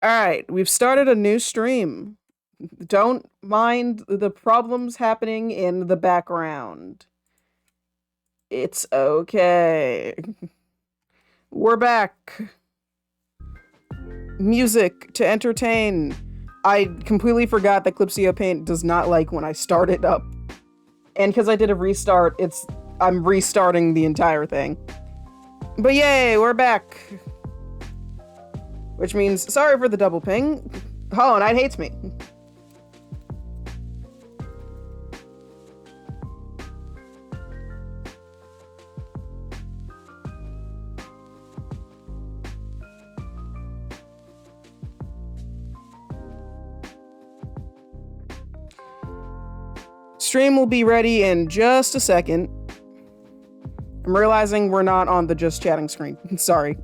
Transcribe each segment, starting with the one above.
Alright, we've started a new stream. Don't mind the problems happening in the background. It's okay. We're back. Music to entertain. I completely forgot that Clipsio Paint does not like when I start it up. And because I did a restart, I'm restarting the entire thing. But yay, we're back. Which means, sorry for the double ping. Hollow Knight hates me. Stream will be ready in just a second. I'm realizing we're not on the just chatting screen. Sorry.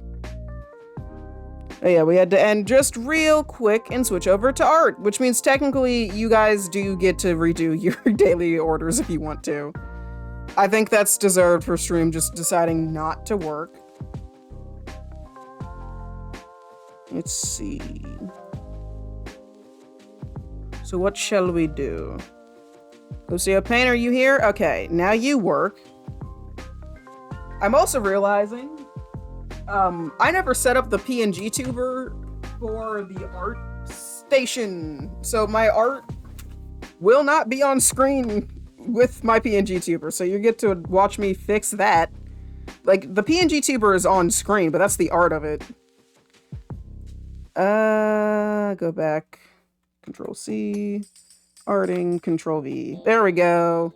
But yeah, we had to end just real quick and switch over to art, which means technically you guys do get to redo your daily orders if you want to. I think that's deserved for stream just deciding not to work. Let's see. So what shall we do? Lucio Payne, are you here? Okay, now you work. I'm also realizing, I never set up the PNG tuber for the art station. So my art will not be on screen with my PNG tuber. So you get to watch me fix that. Like, the PNG tuber is on screen, but that's the art of it. Go back. Control C. Arting, Control V. There we go.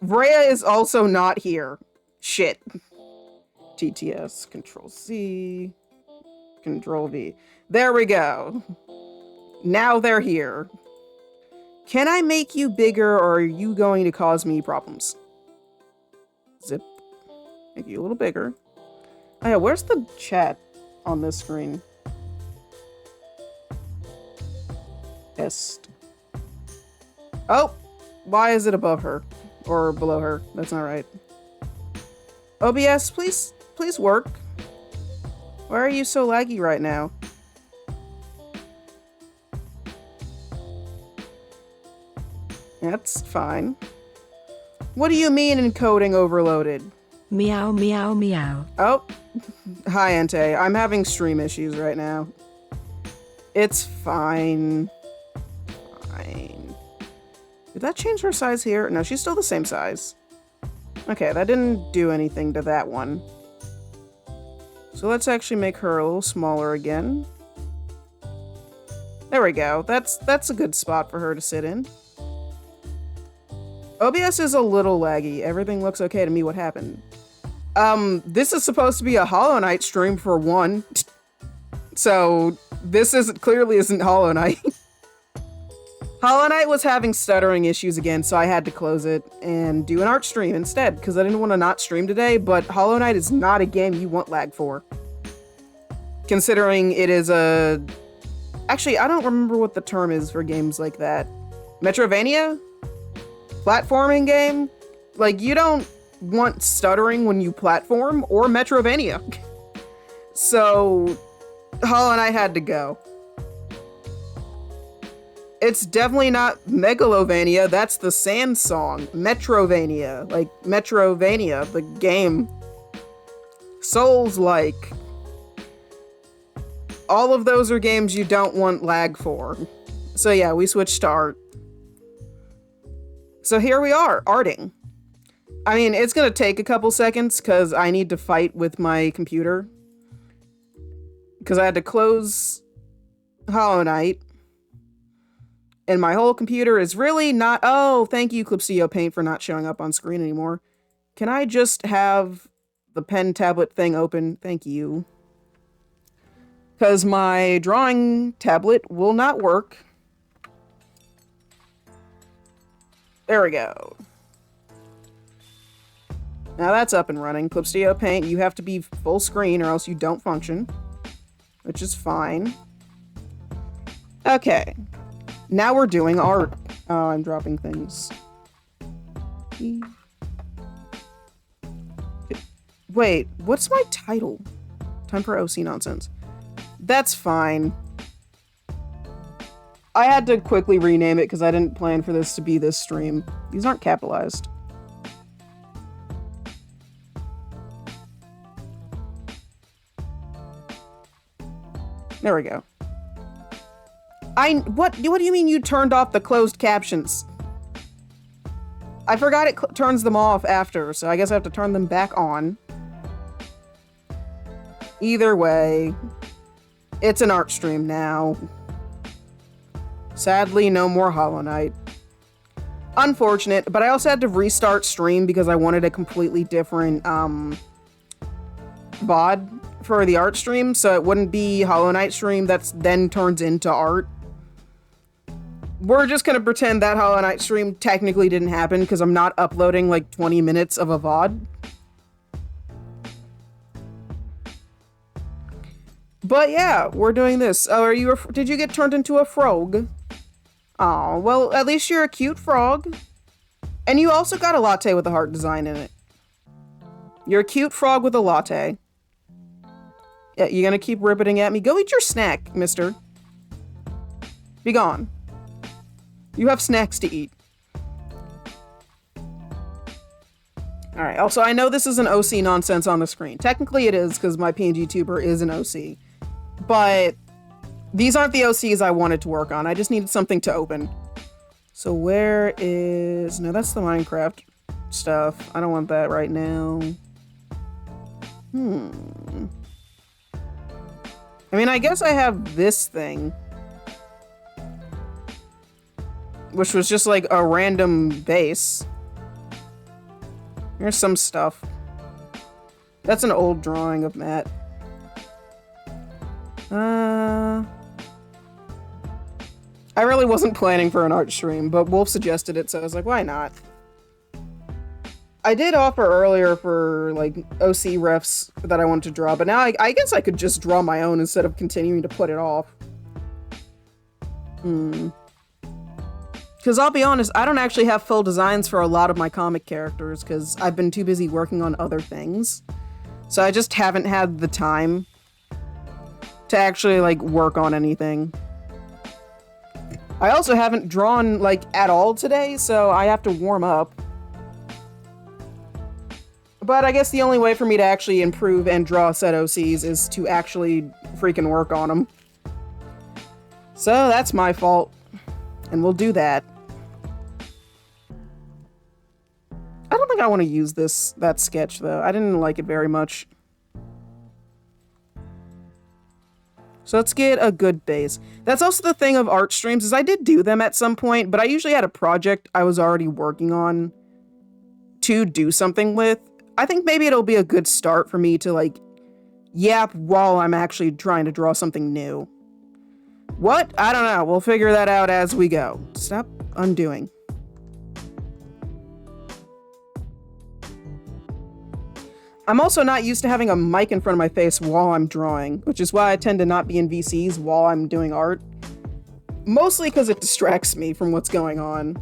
Rhea is also not here. Shit. TTS, Control C, Control V. There we go. Now they're here. Can I make you bigger, or are you going to cause me problems? Zip. Make you a little bigger. Oh yeah, where's the chat on this screen? Est. Oh, why is it above her? Or below her? That's not right. OBS, please work. Why are you so laggy right now? That's fine. What do you mean encoding overloaded? Meow, meow, meow. Oh, hi, Ante. I'm having stream issues right now. It's fine. Fine. Did that change her size here? No, she's still the same size. Okay, that didn't do anything to that one. So let's actually make her a little smaller again. There we go. That's a good spot for her to sit in. OBS is a little laggy. Everything looks okay to me. What happened? This is supposed to be a Hollow Knight stream for one. So this clearly isn't Hollow Knight. Hollow Knight was having stuttering issues again, so I had to close it and do an art stream instead, because I didn't want to not stream today, but Hollow Knight is not a game you want lag for. Considering it is a... Actually, I don't remember what the term is for games like that. Metrovania? Platforming game? Like, you don't want stuttering when you platform, or Metrovania. So, Hollow Knight had to go. It's definitely not Megalovania, that's the Sand song. Metrovania, like Metrovania, the game. Souls-like. All of those are games you don't want lag for. So yeah, we switched to art. So here we are, arting. I mean, it's gonna take a couple seconds because I need to fight with my computer. Because I had to close Hollow Knight. And my whole computer is really not... Oh, thank you, Clipsio Paint, for not showing up on screen anymore. Can I just have the pen tablet thing open? Thank you. Because my drawing tablet will not work. There we go. Now that's up and running. Clipsio Paint, you have to be full screen or else you don't function. Which is fine. Okay. Now we're doing art. Oh, I'm dropping things. Wait, what's my title? Time for OC nonsense. That's fine. I had to quickly rename it because I didn't plan for this to be this stream. These aren't capitalized. There we go. What do you mean you turned off the closed captions? I forgot it turns them off after, so I guess I have to turn them back on. Either way, it's an art stream now. Sadly, no more Hollow Knight. Unfortunate, but I also had to restart stream because I wanted a completely different VOD for the art stream, so it wouldn't be Hollow Knight stream that's then turns into art. We're just gonna pretend that Hollow Knight stream technically didn't happen because I'm not uploading like 20 minutes of a VOD. But yeah, we're doing this. Oh, did you get turned into a frog? Oh, well, at least you're a cute frog. And you also got a latte with a heart design in it. You're a cute frog with a latte. Yeah, you gonna keep ripping at me? Go eat your snack, mister. Be gone. You have snacks to eat. Alright, also, I know this is an OC nonsense on the screen. Technically it is, because my PNG tuber is an OC. But these aren't the OCs I wanted to work on. I just needed something to open. So where is... No, that's the Minecraft stuff. I don't want that right now. I mean, I guess I have this thing. Which was just like a random base. Here's some stuff. That's an old drawing of Matt. I really wasn't planning for an art stream, but Wolf suggested it, so I was like, why not? I did offer earlier for, like, OC refs that I wanted to draw, but now I guess I could just draw my own instead of continuing to put it off. Because I'll be honest, I don't actually have full designs for a lot of my comic characters, because I've been too busy working on other things. So I just haven't had the time to actually, like, work on anything. I also haven't drawn, like, at all today, so I have to warm up. But I guess the only way for me to actually improve and draw said OCs is to actually freaking work on them. So that's my fault. And we'll do that. I don't think I want to use that sketch, though. I didn't like it very much. So let's get a good base. That's also the thing of art streams, is I did do them at some point, but I usually had a project I was already working on to do something with. I think maybe it'll be a good start for me to, like, yap while I'm actually trying to draw something new. What? I don't know. We'll figure that out as we go. Stop undoing. I'm also not used to having a mic in front of my face while I'm drawing, which is why I tend to not be in VCs while I'm doing art. Mostly because it distracts me from what's going on.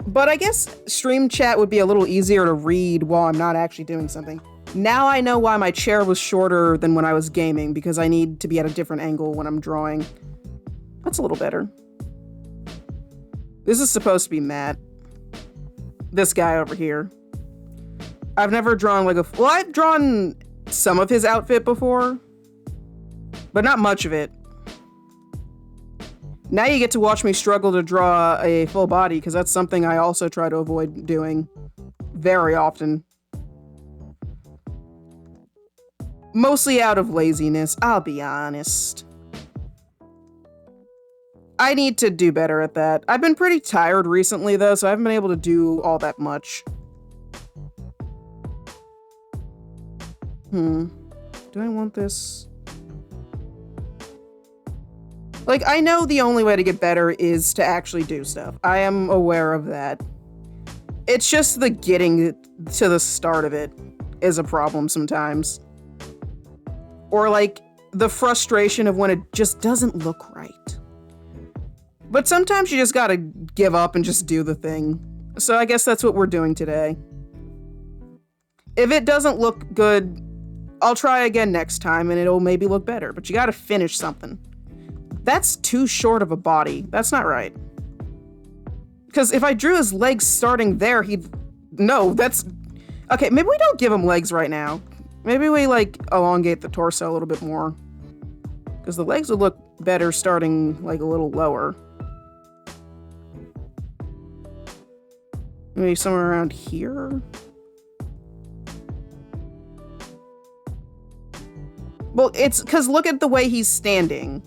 But I guess stream chat would be a little easier to read while I'm not actually doing something. Now I know why my chair was shorter than when I was gaming, because I need to be at a different angle when I'm drawing. That's a little better. This is supposed to be Matt. This guy over here. I've never drawn like well, I've drawn some of his outfit before, but not much of it. Now you get to watch me struggle to draw a full body, because that's something I also try to avoid doing very often. Mostly out of laziness, I'll be honest. I need to do better at that. I've been pretty tired recently, though, so I haven't been able to do all that much. Do I want this? Like, I know the only way to get better is to actually do stuff. I am aware of that. It's just the getting to the start of it is a problem sometimes. Or, like, the frustration of when it just doesn't look right. But sometimes you just gotta give up and just do the thing. So I guess that's what we're doing today. If it doesn't look good, I'll try again next time and it'll maybe look better, but you gotta finish something. That's too short of a body. That's not right. Because if I drew his legs starting there, no, that's... Okay, maybe we don't give him legs right now. Maybe we, like, elongate the torso a little bit more. Because the legs would look better starting, like, a little lower. Maybe somewhere around here? Well, it's because look at the way he's standing.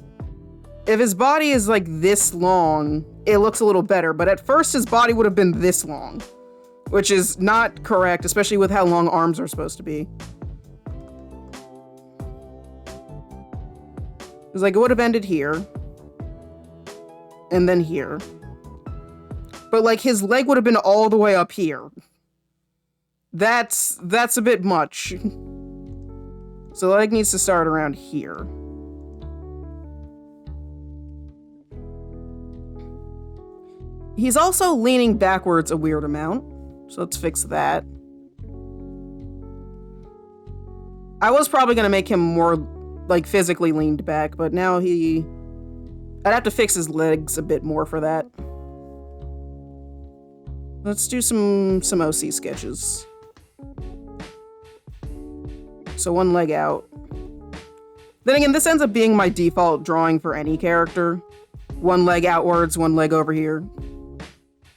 If his body is like this long, it looks a little better. But at first, his body would have been this long, which is not correct, especially with how long arms are supposed to be. Because like it would have ended here, and then here. But like his leg would have been all the way up here. That's a bit much. So the leg needs to start around here. He's also leaning backwards a weird amount. So let's fix that. I was probably going to make him more like physically leaned back, but now I'd have to fix his legs a bit more for that. Let's do some OC sketches. So one leg out. Then again, this ends up being my default drawing for any character. One leg outwards, one leg over here.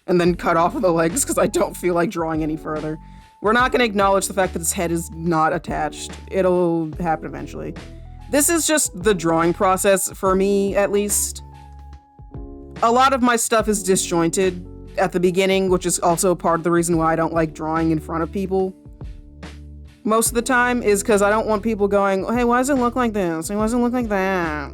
And then cut off of the legs because I don't feel like drawing any further. We're not going to acknowledge the fact that his head is not attached. It'll happen eventually. This is just the drawing process for me, at least. A lot of my stuff is disjointed at the beginning, which is also part of the reason why I don't like drawing in front of people. Most of the time is because I don't want people going, hey, why does it look like this? Why does it look like that?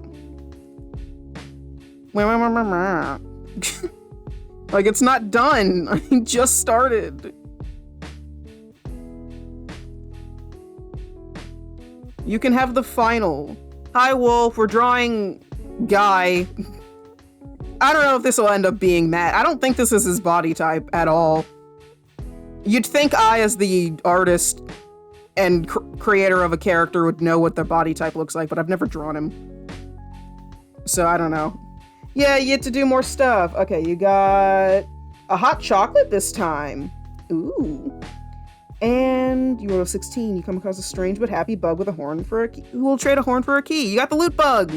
Like, it's not done. I just started. You can have the final. Hi, Wolf. We're drawing Guy. I don't know if this will end up being Matt. I don't think this is his body type at all. You'd think I, as the artist and creator of a character, would know what their body type looks like, but I've never drawn him. So I don't know. Yeah, you get to do more stuff. Okay, you got a hot chocolate this time. Ooh. And you roll 16. You come across a strange but happy bug with a horn for a key. Who will trade a horn for a key? You got the loot bug.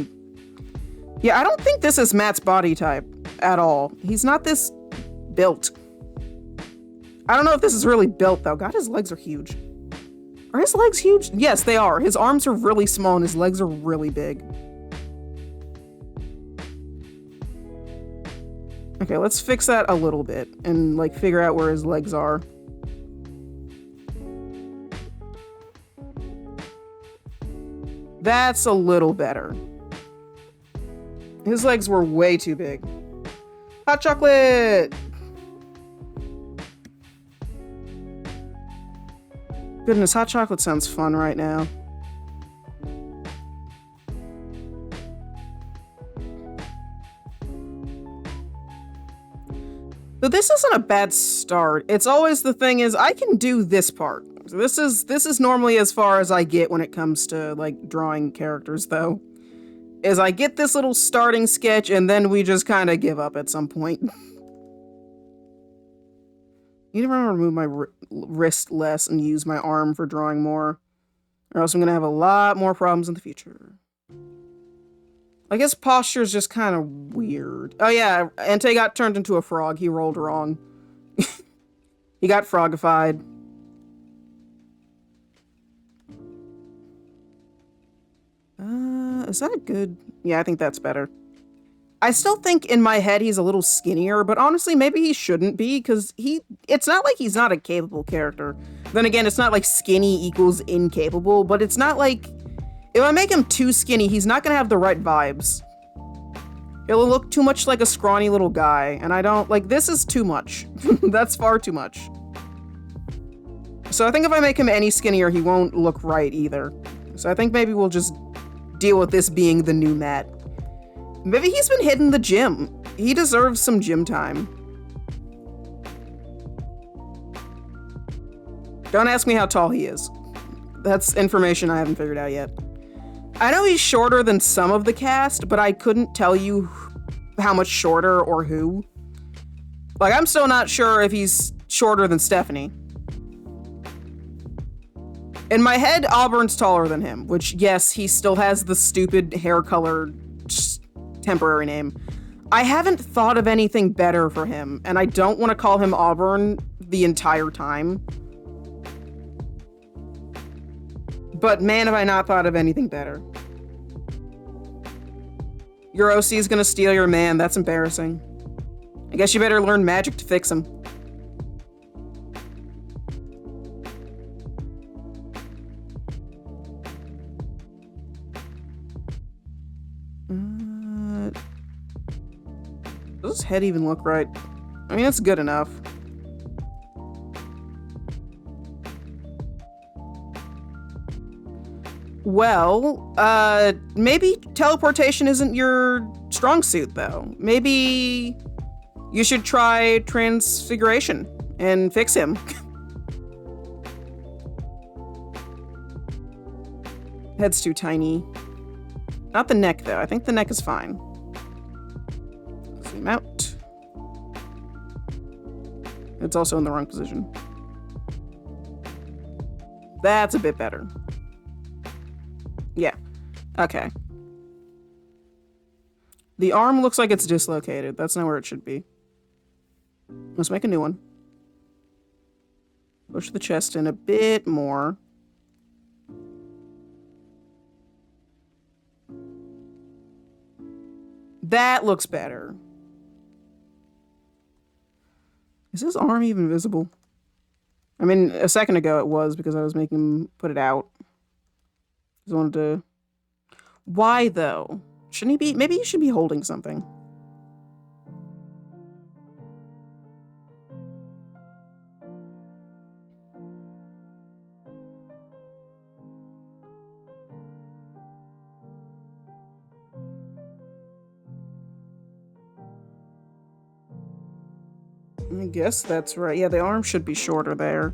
Yeah, I don't think this is Matt's body type at all. He's not this built. I don't know if this is really built, though. God, his legs are huge. Are his legs huge? Yes, they are. His arms are really small and his legs are really big. Okay, let's fix that a little bit and like figure out where his legs are. That's a little better. His legs were way too big. Hot chocolate! Goodness, hot chocolate sounds fun right now. So this isn't a bad start. It's always the thing is I can do this part. So this is normally as far as I get when it comes to like drawing characters though. Is I get this little starting sketch and then we just kind of give up at some point. You need to remove my wrist less and use my arm for drawing more, or else I'm gonna have a lot more problems in the future. I guess posture is just kind of weird. Oh yeah, Ante got turned into a frog. He rolled wrong. He got frogified. Is that a good... Yeah, I think that's better. I still think in my head he's a little skinnier, but honestly, maybe he shouldn't be, because it's not like he's not a capable character. Then again, it's not like skinny equals incapable, but it's not like... If I make him too skinny, he's not gonna have the right vibes. It'll look too much like a scrawny little guy, and I don't... Like, this is too much. That's far too much. So I think if I make him any skinnier, he won't look right either. So I think maybe we'll just deal with this being the new Matt. Maybe he's been hitting the gym. He deserves some gym time. Don't ask me how tall he is. That's information I haven't figured out yet. I know he's shorter than some of the cast, but I couldn't tell you how much shorter or who. Like, I'm still not sure if he's shorter than Stephanie. In my head, Auburn's taller than him, which, yes, he still has the stupid hair color temporary name. I haven't thought of anything better for him, and I don't want to call him Auburn the entire time. But man, have I not thought of anything better. Your OC is gonna steal your man. That's embarrassing. I guess you better learn magic to fix him. Does his head even look right? I mean, it's good enough. Well, maybe teleportation isn't your strong suit, though. Maybe you should try transfiguration and fix him. Head's too tiny. Not the neck, though. I think the neck is fine. Zoom out. It's also in the wrong position. That's a bit better. Yeah. Okay. The arm looks like it's dislocated. That's not where it should be. Let's make a new one. Push the chest in a bit more. That looks better. Is his arm even visible? I mean, a second ago it was because I was making him put it out. Just wanted to... Why, though? Shouldn't he be... Maybe he should be holding something. I guess that's right. Yeah, the arm should be shorter there.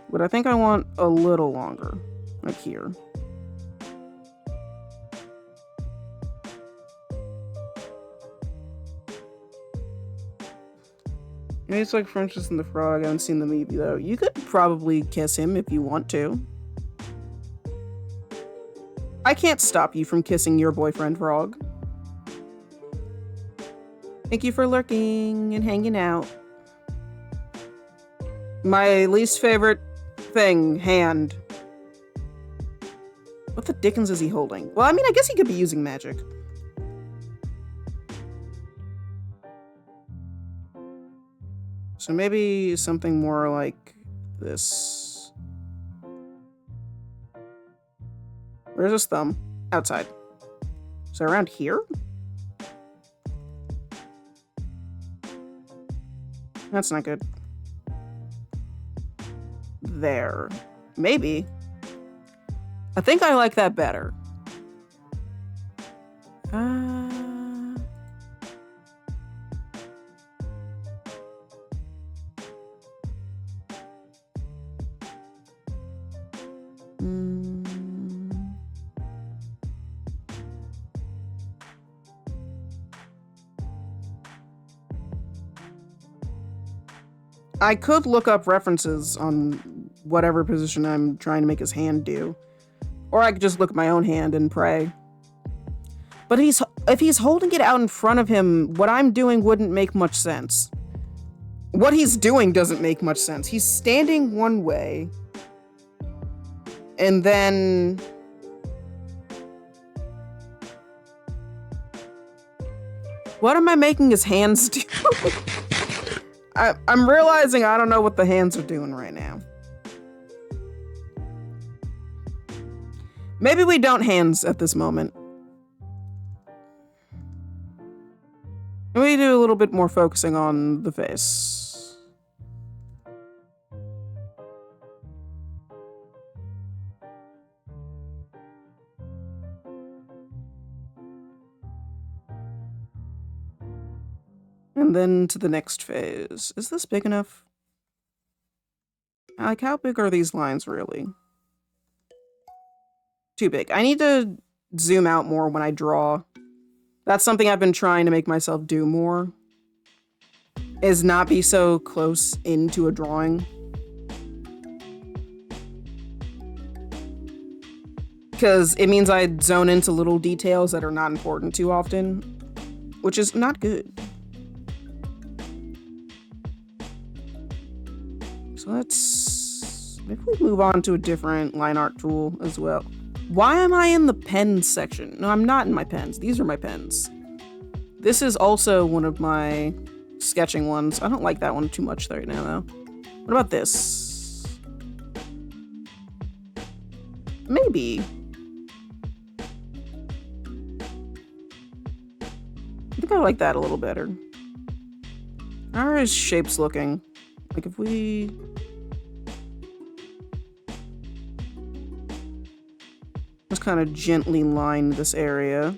But I think I want a little longer. Like here. Maybe it's like Princess and the Frog. I haven't seen the movie, though. You could probably kiss him if you want to. I can't stop you from kissing your boyfriend, Frog. Thank you for lurking and hanging out. My least favorite thing, hand. What the dickens is he holding? Well, I mean, I guess he could be using magic. So maybe something more like this. Where's his thumb? Outside. So around here? That's not good. There. Maybe. I think I like that better. I could look up references on whatever position I'm trying to make his hand do. Or I could just look at my own hand and pray. But if he's holding it out in front of him, what I'm doing wouldn't make much sense. What he's doing doesn't make much sense. He's standing one way. And then... What am I making his hands do? I'm realizing I don't know what the hands are doing right now. Maybe we don't hands at this moment. We do a little bit more focusing on the face. And then to the next phase. Is this big enough? Like, how big are these lines really? Too big. I need to zoom out more when I draw. That's something I've been trying to make myself do more. Is not be so close into a drawing. Because it means I zone into little details that are not important too often, which is not good. So let's maybe we move on to a different line art tool as well. Why am I in the pens section? No, I'm not in my pens. These are my pens. This is also one of my sketching ones. I don't like that one too much right now, though. What about this? Maybe. I think I like that a little better. How are his shapes looking? Like if we... just kind of gently line this area.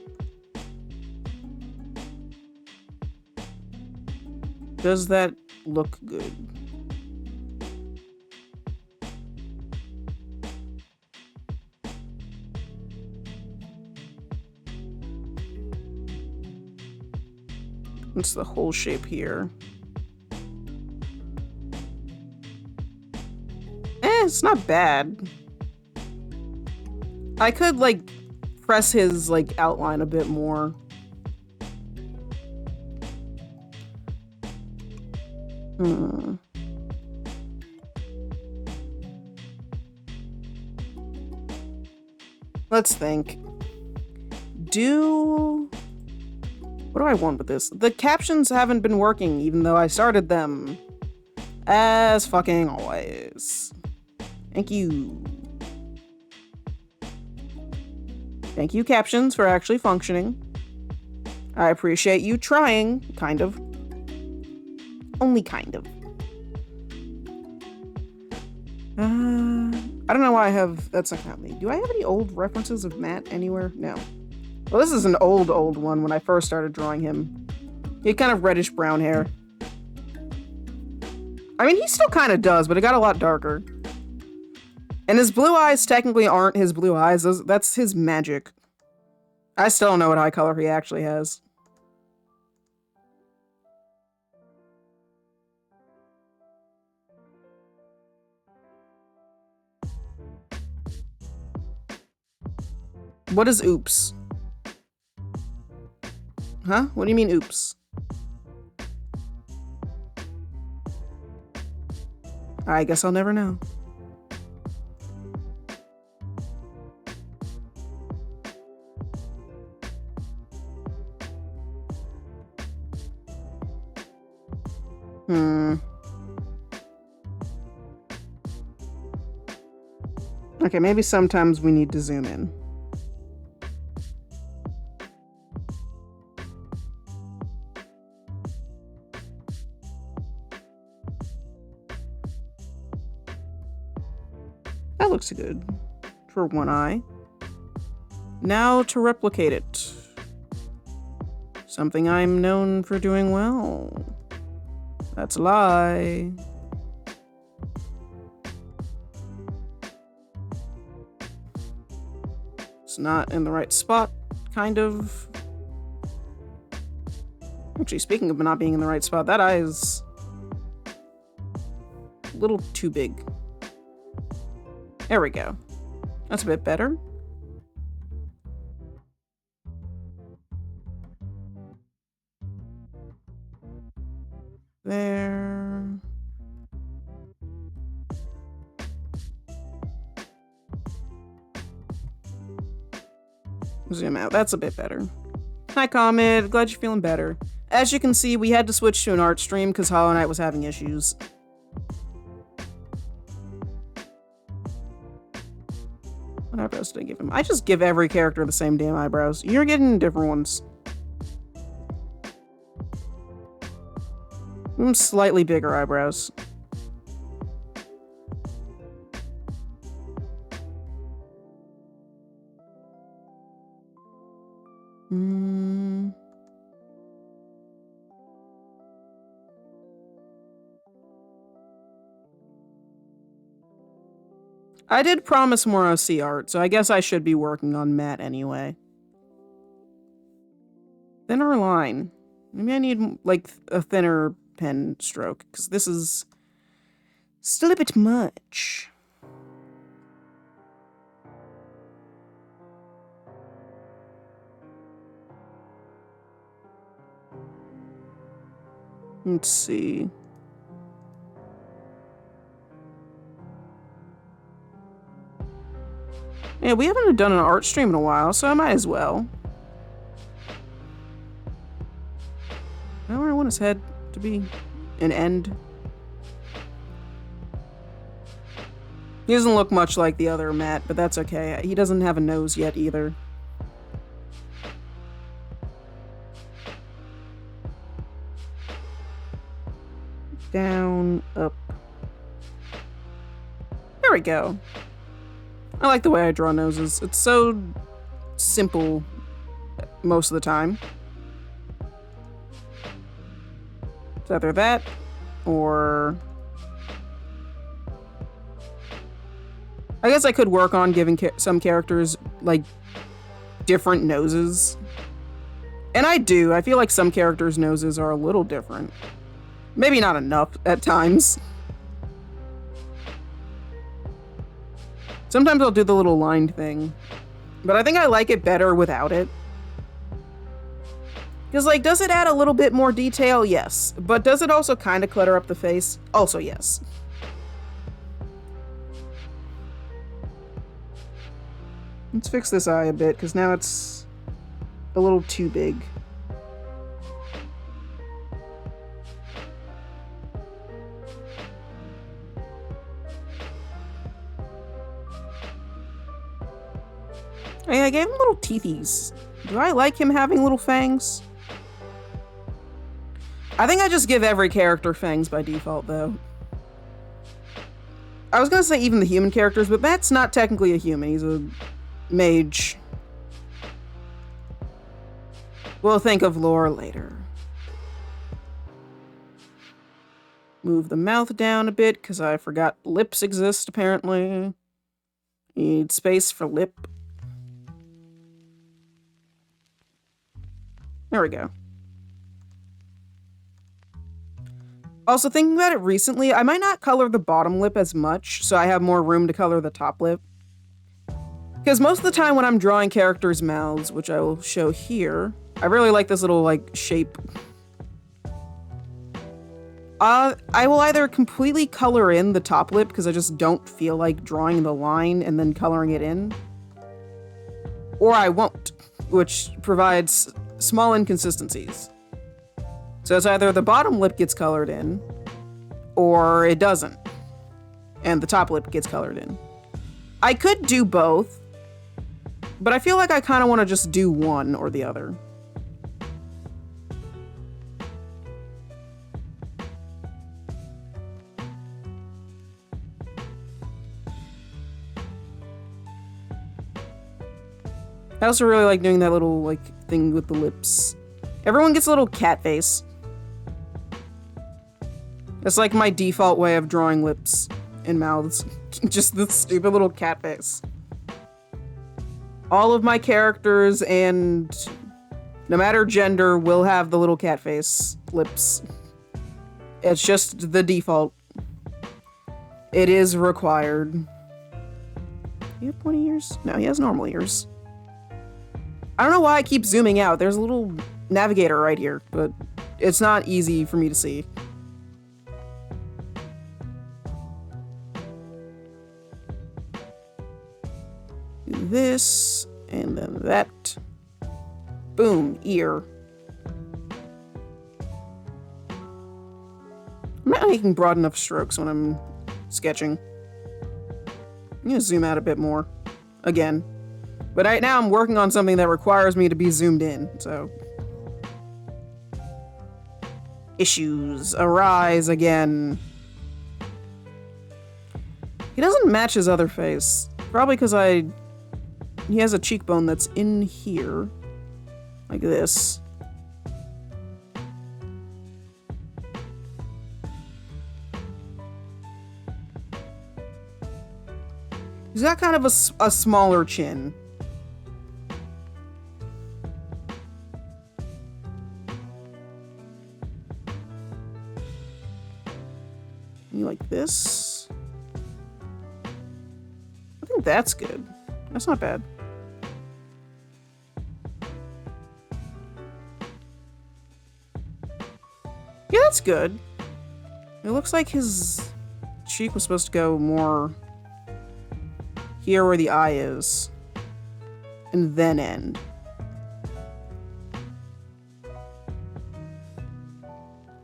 Does that look good? It's the whole shape here. It's not bad. I could, like, press his, like, outline a bit more. Let's think. What do I want with this? The captions haven't been working, even though I started them. As fucking always. Thank you. Thank you, captions, for actually functioning. I appreciate you trying, kind of. Only kind of. I don't know why I have... that's not happening. Do I have any old references of Matt anywhere? No. Well, this is an old one when I first started drawing him. He had kind of reddish brown hair. I mean, he still kind of does, but it got a lot darker. And his blue eyes technically aren't his blue eyes. That's his magic. I still don't know what eye color he actually has. What is oops? Huh? What do you mean oops? I guess I'll never know. Okay, maybe sometimes we need to zoom in. That looks good for one eye. Now to replicate it. Something I'm known for doing well. That's a lie. It's not in the right spot, kind of. Actually, speaking of not being in the right spot, that eye is a little too big. There we go. That's a bit better. There. Zoom out. That's a bit better. Hi, Comet. Glad you're feeling better. As you can see, we had to switch to an art stream because Hollow Knight was having issues. What eyebrows did I give him? I just give every character the same damn eyebrows. You're getting different ones. Slightly bigger eyebrows. I did promise more OC art, so I guess I should be working on Matt anyway. Thinner line. Maybe I need, like, a thinner pen stroke, because this is still a bit much. Let's see. Yeah, we haven't done an art stream in a while, so I might as well. I don't want his head to be an end. He doesn't look much like the other Matt, but that's okay. He doesn't have a nose yet either. Down, up. There we go. I like the way I draw noses. It's so simple most of the time. It's either that or... I guess I could work on giving some characters, like, different noses. And I do. I feel like some characters' noses are a little different. Maybe not enough at times. Sometimes I'll do the little lined thing. But I think I like it better without it. Because, like, does it add a little bit more detail? Yes. But does it also kind of clutter up the face? Also, yes. Let's fix this eye a bit, because now it's a little too big. Hey, I gave him little teethies. Do I like him having little fangs? I think I just give every character fangs by default, though. I was gonna say even the human characters, but Matt's not technically a human. He's a mage. We'll think of lore later. Move the mouth down a bit, because I forgot lips exist, apparently. Need space for lip. There we go. Also, thinking about it recently, I might not color the bottom lip as much, so I have more room to color the top lip. Because most of the time when I'm drawing characters' mouths, which I will show here, I really like this little, like, shape. I will either completely color in the top lip, because I just don't feel like drawing the line and then coloring it in. Or I won't, which provides small inconsistencies. So it's either the bottom lip gets colored in, or it doesn't. And the top lip gets colored in. I could do both, but I feel like I kind of want to just do one or the other. I also really like doing that little, like, thing with the lips. Everyone gets a little cat face. It's like my default way of drawing lips and mouths. Just the stupid little cat face. All of my characters, and no matter gender, will have the little cat face lips. It's just the default. It is required. You have 20 ears? No, he has normal ears. I don't know why I keep zooming out. There's a little navigator right here, but it's not easy for me to see. Do this, and then that. Boom, ear. I'm not making broad enough strokes when I'm sketching. I'm gonna zoom out a bit more. Again. But right now I'm working on something that requires me to be zoomed in, so. Issues arise again. He doesn't match his other face. Probably because he has a cheekbone that's in here. Like this. He's got kind of a smaller chin. You like this? I think that's good. That's not bad. Yeah, that's good. It looks like his cheek was supposed to go more here where the eye is. And then end.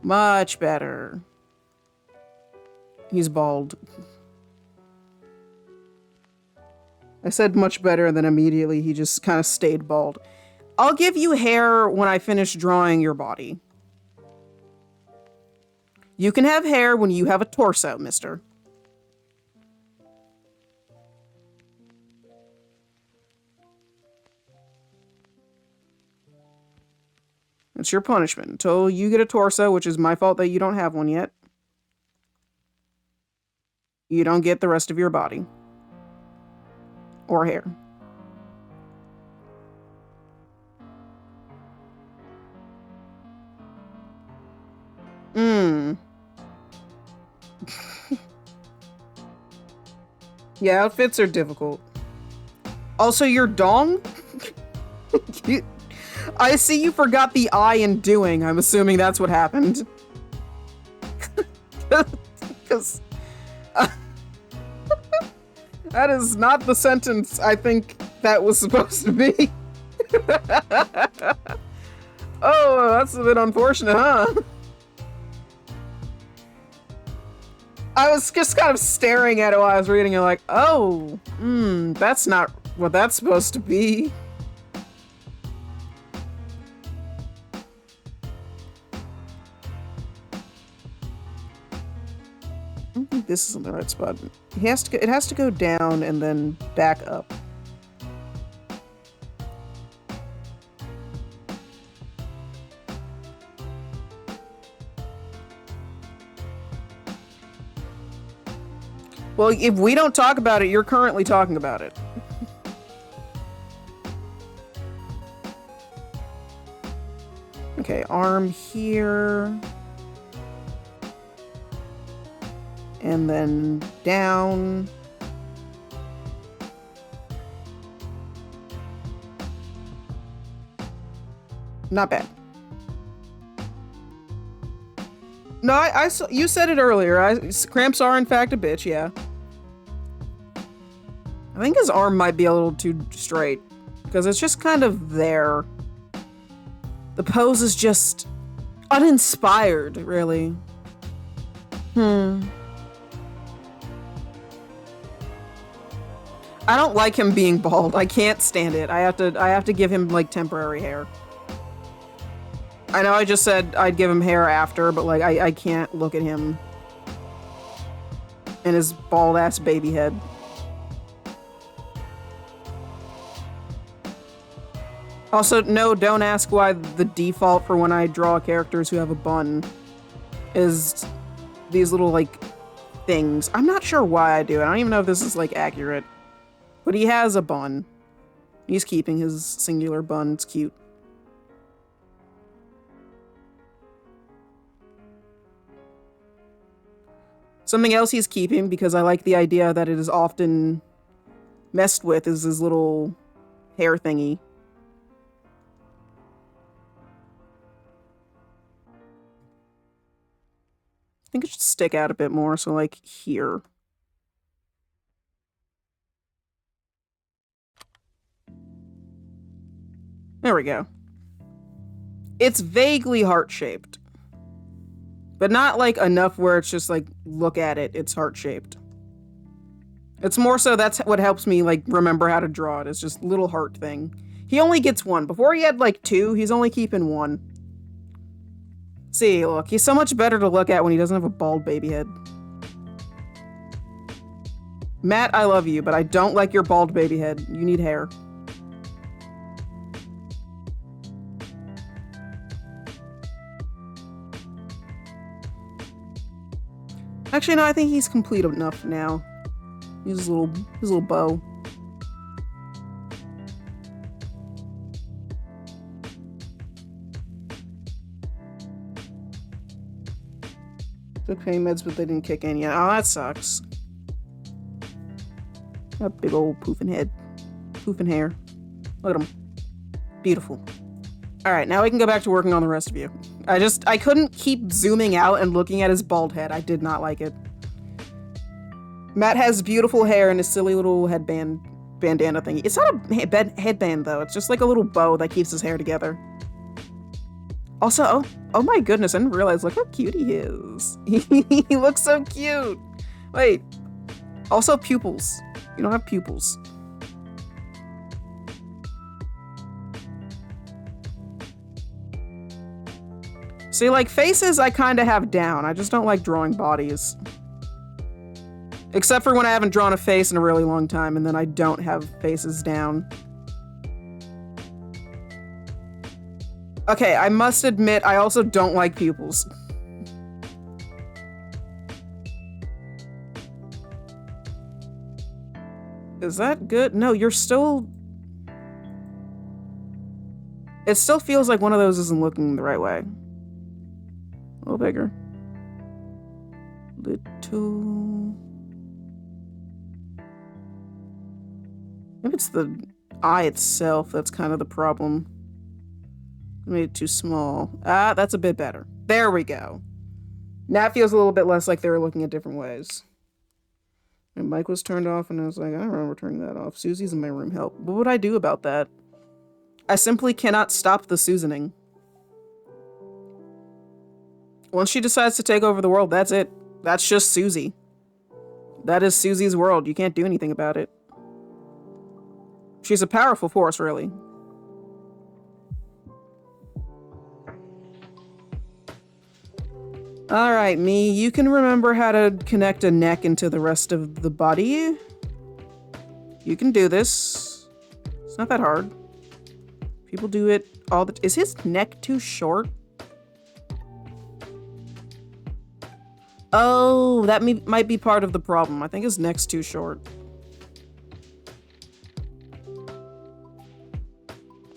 Much better. He's bald. I said much better, and then immediately he just kind of stayed bald. I'll give you hair when I finish drawing your body. You can have hair when you have a torso, mister. It's your punishment. Until you get a torso, which is my fault that you don't have one yet. You don't get the rest of your body. Or hair. Yeah, outfits are difficult. Also, your dong? I see you forgot the I in doing. I'm assuming that's what happened. Because... that is not the sentence I think that was supposed to be. Oh, that's a bit unfortunate, huh? I was just kind of staring at it while I was reading it like, oh, that's not what that's supposed to be. I don't think this is in the right spot. It has to go down and then back up. Well, if we don't talk about it, you're currently talking about it. Okay, arm here. And then down. Not bad. No, I saw, you said it earlier. Cramps are in fact a bitch, yeah. I think his arm might be a little too straight, because it's just kind of there. The pose is just uninspired, really. I don't like him being bald. I can't stand it. I have to give him like temporary hair. I know I just said I'd give him hair after, but like I can't look at him and his bald ass baby head. Also, no, don't ask why the default for when I draw characters who have a bun is these little, like, things. I'm not sure why I do it. I don't even know if this is, like, accurate. But he has a bun. He's keeping his singular bun. It's cute. Something else he's keeping, because I like the idea that it is often messed with, is his little hair thingy. I think it should stick out a bit more, so like here. There we go. It's vaguely heart-shaped. But not like enough where it's just like, look at it, it's heart-shaped. It's more so that's what helps me like remember how to draw it. It's just little heart thing. He only gets one. Before he had like two, he's only keeping one. See, look, he's so much better to look at when he doesn't have a bald baby head. Matt, I love you, but I don't like your bald baby head. You need hair. Actually, no, I think he's complete enough now. Use his little bow. Took pain meds, but they didn't kick in yet. Oh, that sucks. A big old poofing head. Poofing hair. Look at him. Beautiful. Alright, now we can go back to working on the rest of you. I couldn't keep zooming out and looking at his bald head. I did not like it. Matt has beautiful hair and a silly little bandana thingy. It's not a headband, though. It's just like a little bow that keeps his hair together. Also, oh my goodness, I didn't realize, look how cute he is. He looks so cute. Wait. Also, pupils. You don't have pupils. See, like, faces I kind of have down. I just don't like drawing bodies. Except for when I haven't drawn a face in a really long time, and then I don't have faces down. Okay, I must admit, I also don't like pupils. Is that good? No, you're still... It still feels like one of those isn't looking the right way. A little bigger. Little... Maybe it's the eye itself that's kind of the problem. I made it too small. Ah, that's a bit better. There we go. Now it feels a little bit less like they were looking at different ways. My mic was turned off and I was like, I don't remember turning that off. Susie's in my room. Help. What would I do about that? I simply cannot stop the Susaning. Once she decides to take over the world, that's it. That's just Susie. That is Susie's world. You can't do anything about it. She's a powerful force, really. Alright, me, you can remember how to connect a neck into the rest of the body. You can do this. It's not that hard. People do it all the time. Is his neck too short? Oh, that might be part of the problem. I think his neck's too short.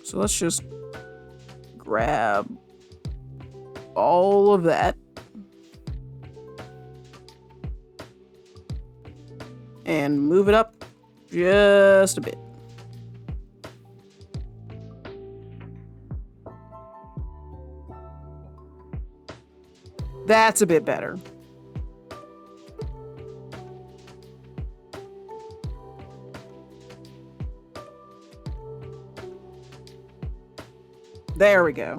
So let's just grab all of that. And move it up just a bit. That's a bit better. There we go.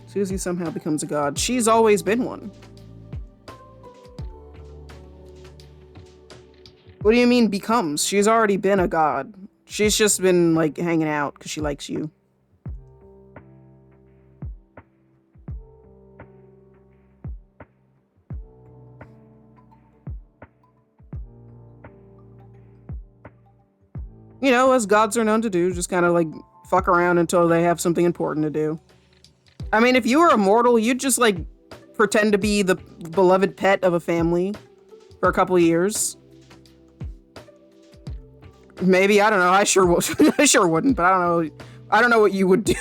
Susie somehow becomes a god. She's always been one. What do you mean becomes? She's already been a god. She's just been, like, hanging out because she likes you. You know, as gods are known to do, just kind of, like, fuck around until they have something important to do. I mean, if you were immortal, you'd just, like, pretend to be the beloved pet of a family for a couple of years. Maybe, I don't know. I sure would. I sure wouldn't, but I don't know. I don't know what you would do.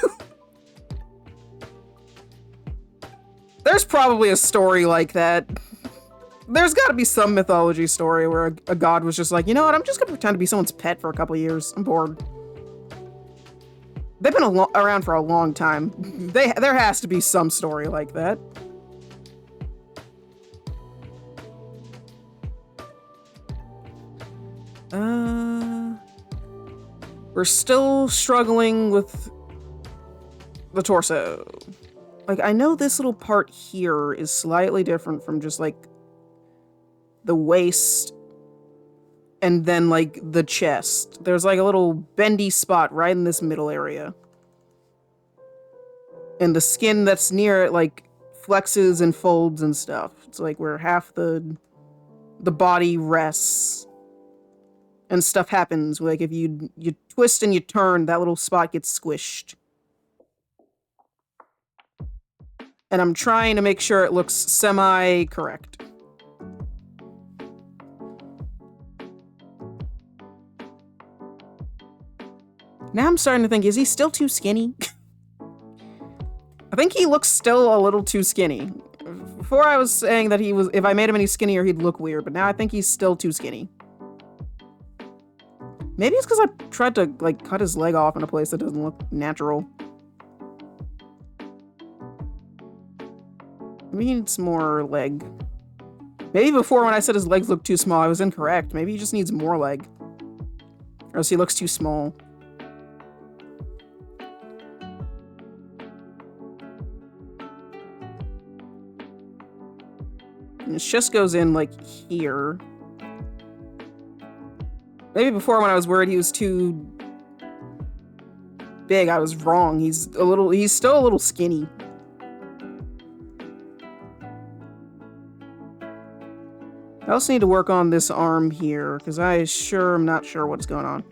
There's probably a story like that. There's got to be some mythology story where a god was just like, you know what? I'm just gonna pretend to be someone's pet for a couple of years. I'm bored. They've been around for a long time. There has to be some story like that. We're still struggling with the torso. Like, I know this little part here is slightly different from just, like, the waist and then, like, the chest. There's, like, a little bendy spot right in this middle area. And the skin that's near it, like, flexes and folds and stuff. It's, like, where half the body rests. And stuff happens. Like, if you twist and you turn, that little spot gets squished. And I'm trying to make sure it looks semi-correct. Now I'm starting to think, is he still too skinny? I think he looks still a little too skinny. Before I was saying that he was, if I made him any skinnier, he'd look weird, but now I think he's still too skinny. Maybe it's because I tried to, like, cut his leg off in a place that doesn't look natural. Maybe he needs more leg. Maybe before when I said his legs looked too small, I was incorrect. Maybe he just needs more leg. Or else he looks too small. And his chest goes in, like, here. Maybe before when I was worried he was too big, I was wrong. He's still a little skinny. I also need to work on this arm here, because I sure am not sure what's going on.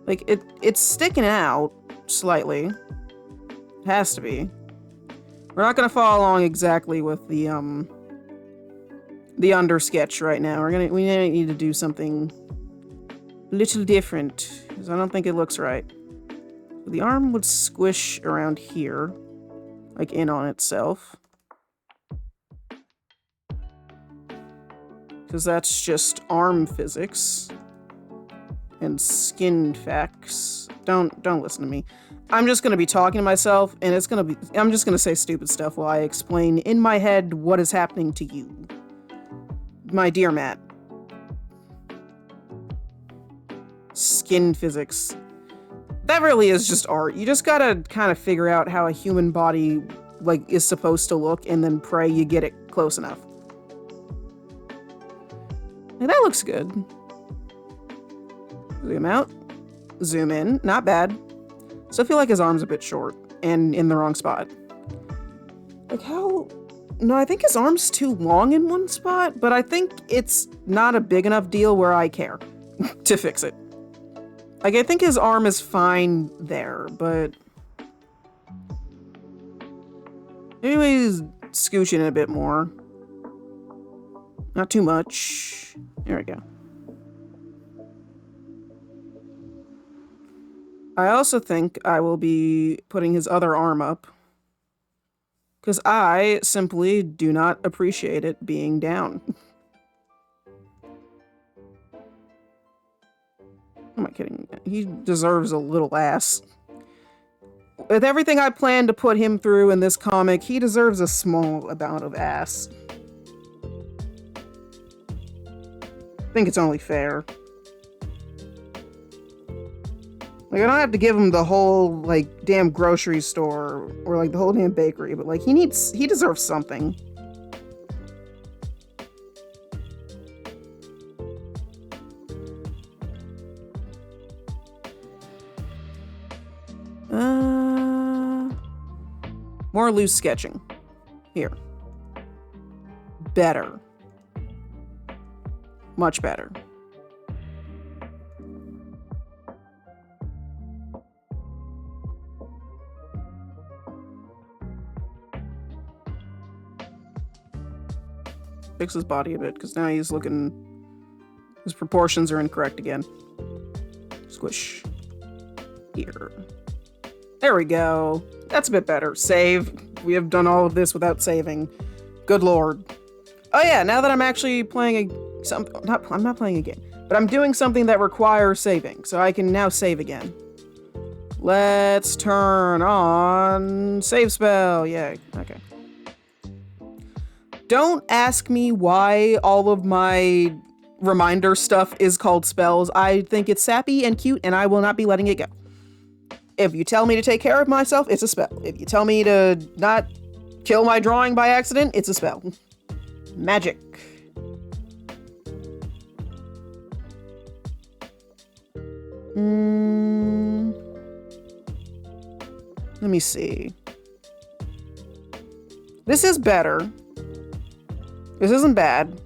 Like, it's sticking out slightly. It has to be. We're not going to follow along exactly with the under sketch right now. We need to do something a little different, because I don't think it looks right. The arm would squish around here, like in on itself. Because that's just arm physics and skin facts. Don't listen to me. I'm just gonna be talking to myself, and I'm just gonna say stupid stuff while I explain in my head what is happening to you, my dear Matt. Skin physics. That really is just art. You just gotta kind of figure out how a human body, like, is supposed to look, and then pray you get it close enough. Hey, that looks good. Zoom out. Zoom in. Not bad. Still feel like his arm's a bit short and in the wrong spot. Like, how? No, I think his arm's too long in one spot, but I think it's not a big enough deal where I care to fix it. Like, I think his arm is fine there, but maybe he's scooching it a bit more. Not too much. There we go. I also think I will be putting his other arm up, because I simply do not appreciate it being down. Am I kidding? He deserves a little ass. With everything I plan to put him through in this comic, he deserves a small amount of ass. I think it's only fair. Like, I don't have to give him the whole, like, damn grocery store or, like, the whole damn bakery, but, like, he deserves something. More loose sketching. Here. Better. Much better. Fix his body a bit, because now he's looking... His proportions are incorrect again. Squish. Here. There we go. That's a bit better. Save. We have done all of this without saving. Good lord. Oh yeah, now that I'm actually playing I'm not playing a game, but I'm doing something that requires saving, so I can now save again. Let's turn on save spell. Yay. Okay. Don't ask me why all of my reminder stuff is called spells. I think it's sappy and cute, and I will not be letting it go. If you tell me to take care of myself, it's a spell. If you tell me to not kill my drawing by accident, it's a spell. Magic. Let me see. This is better. This isn't bad.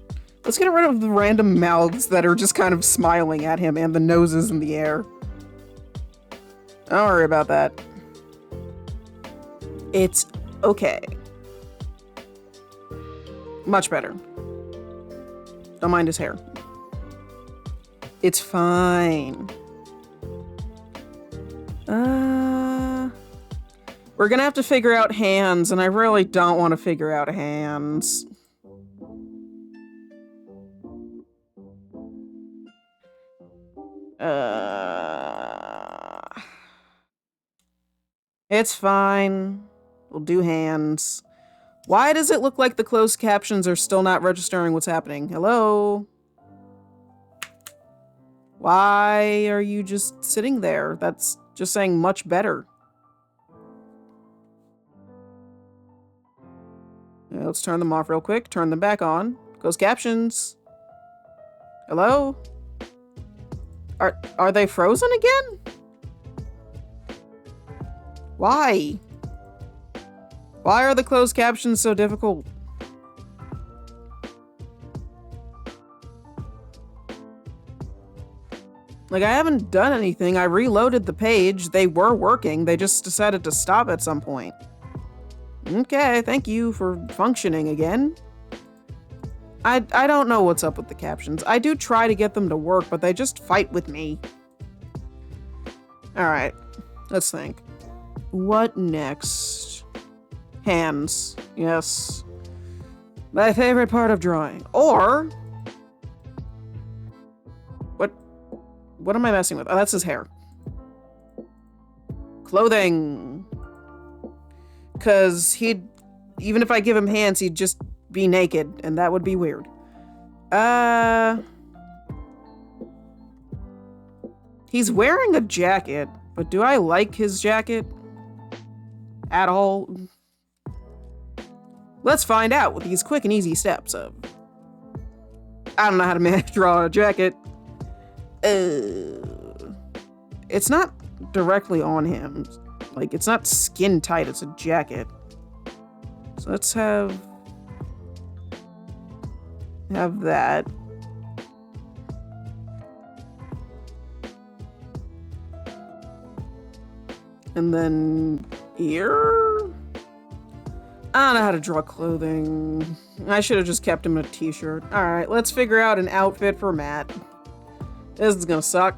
Let's get rid of the random mouths that are just kind of smiling at him and the noses in the air. Don't worry about that. It's okay. Much better. Don't mind his hair. It's fine. We're gonna have to figure out hands, and I really don't want to figure out hands. It's fine. We'll do hands. Why does it look like the closed captions are still not registering what's happening? Hello? Why are you just sitting there? That's just saying much better. Yeah, let's turn them off real quick. Turn them back on. Closed captions. Hello? Are they frozen again? Why? Why are the closed captions so difficult? Like, I haven't done anything. I reloaded the page. They were working. They just decided to stop at some point. Okay, thank you for functioning again. I don't know what's up with the captions. I do try to get them to work, but they just fight with me. Alright, let's think. What next? Hands. Yes. My favorite part of drawing. Or... What am I messing with? Oh, that's his hair. Clothing. Because even if I give him hands, he'd just be naked, and that would be weird. He's wearing a jacket, but do I like his jacket? At all? Let's find out with these quick and easy steps of... I don't know how to draw a jacket. It's not directly on him. Like, it's not skin tight, it's a jacket. So let's have that. And then here? I don't know how to draw clothing. I should have just kept him in a t-shirt. Alright, let's figure out an outfit for Matt. This is gonna suck.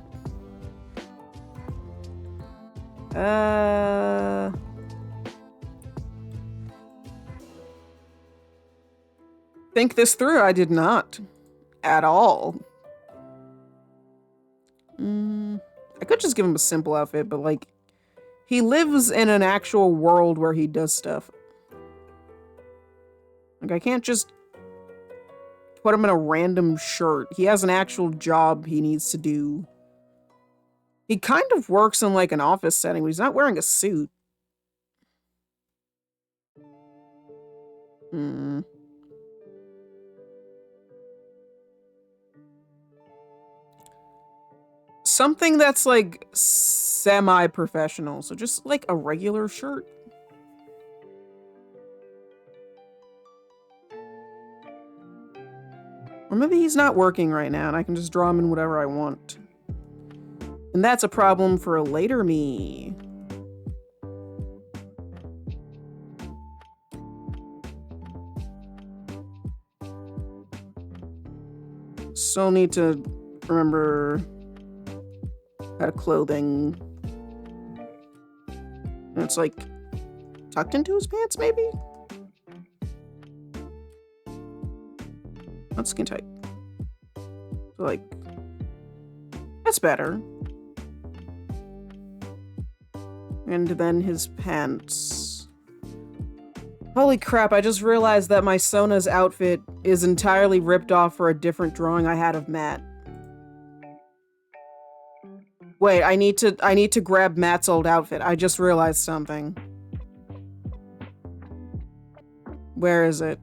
Think this through. I did not. At all. I could just give him a simple outfit, but like, he lives in an actual world where he does stuff. Like, I can't just put him in a random shirt. He has an actual job he needs to do. He kind of works in like an office setting, but he's not wearing a suit. Something that's like semi-professional. So just like a regular shirt. Or maybe he's not working right now and I can just draw him in whatever I want. And that's a problem for a later me. Still need to remember how to clothing. And it's like tucked into his pants, maybe? Not skin tight. So like, that's better. And then his pants. Holy crap, I just realized that my Sona's outfit is entirely ripped off for a different drawing I had of Matt. Wait, I need to grab Matt's old outfit. I just realized something. Where is it?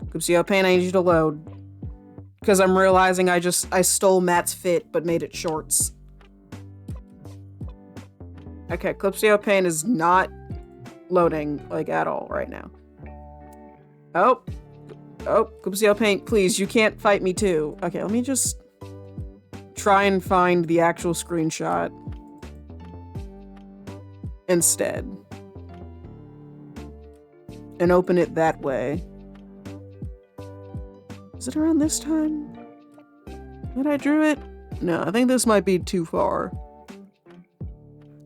Oopsie, Pain, I need you to load. Because I'm realizing I stole Matt's fit, but made it shorts. Okay, Clipsio Pain is not loading, like, at all right now. Oh, Clipsio Pain, please, you can't fight me too. Okay, let me just try and find the actual screenshot instead. And open it that way. Is it around this time that I drew it? No, I think this might be too far.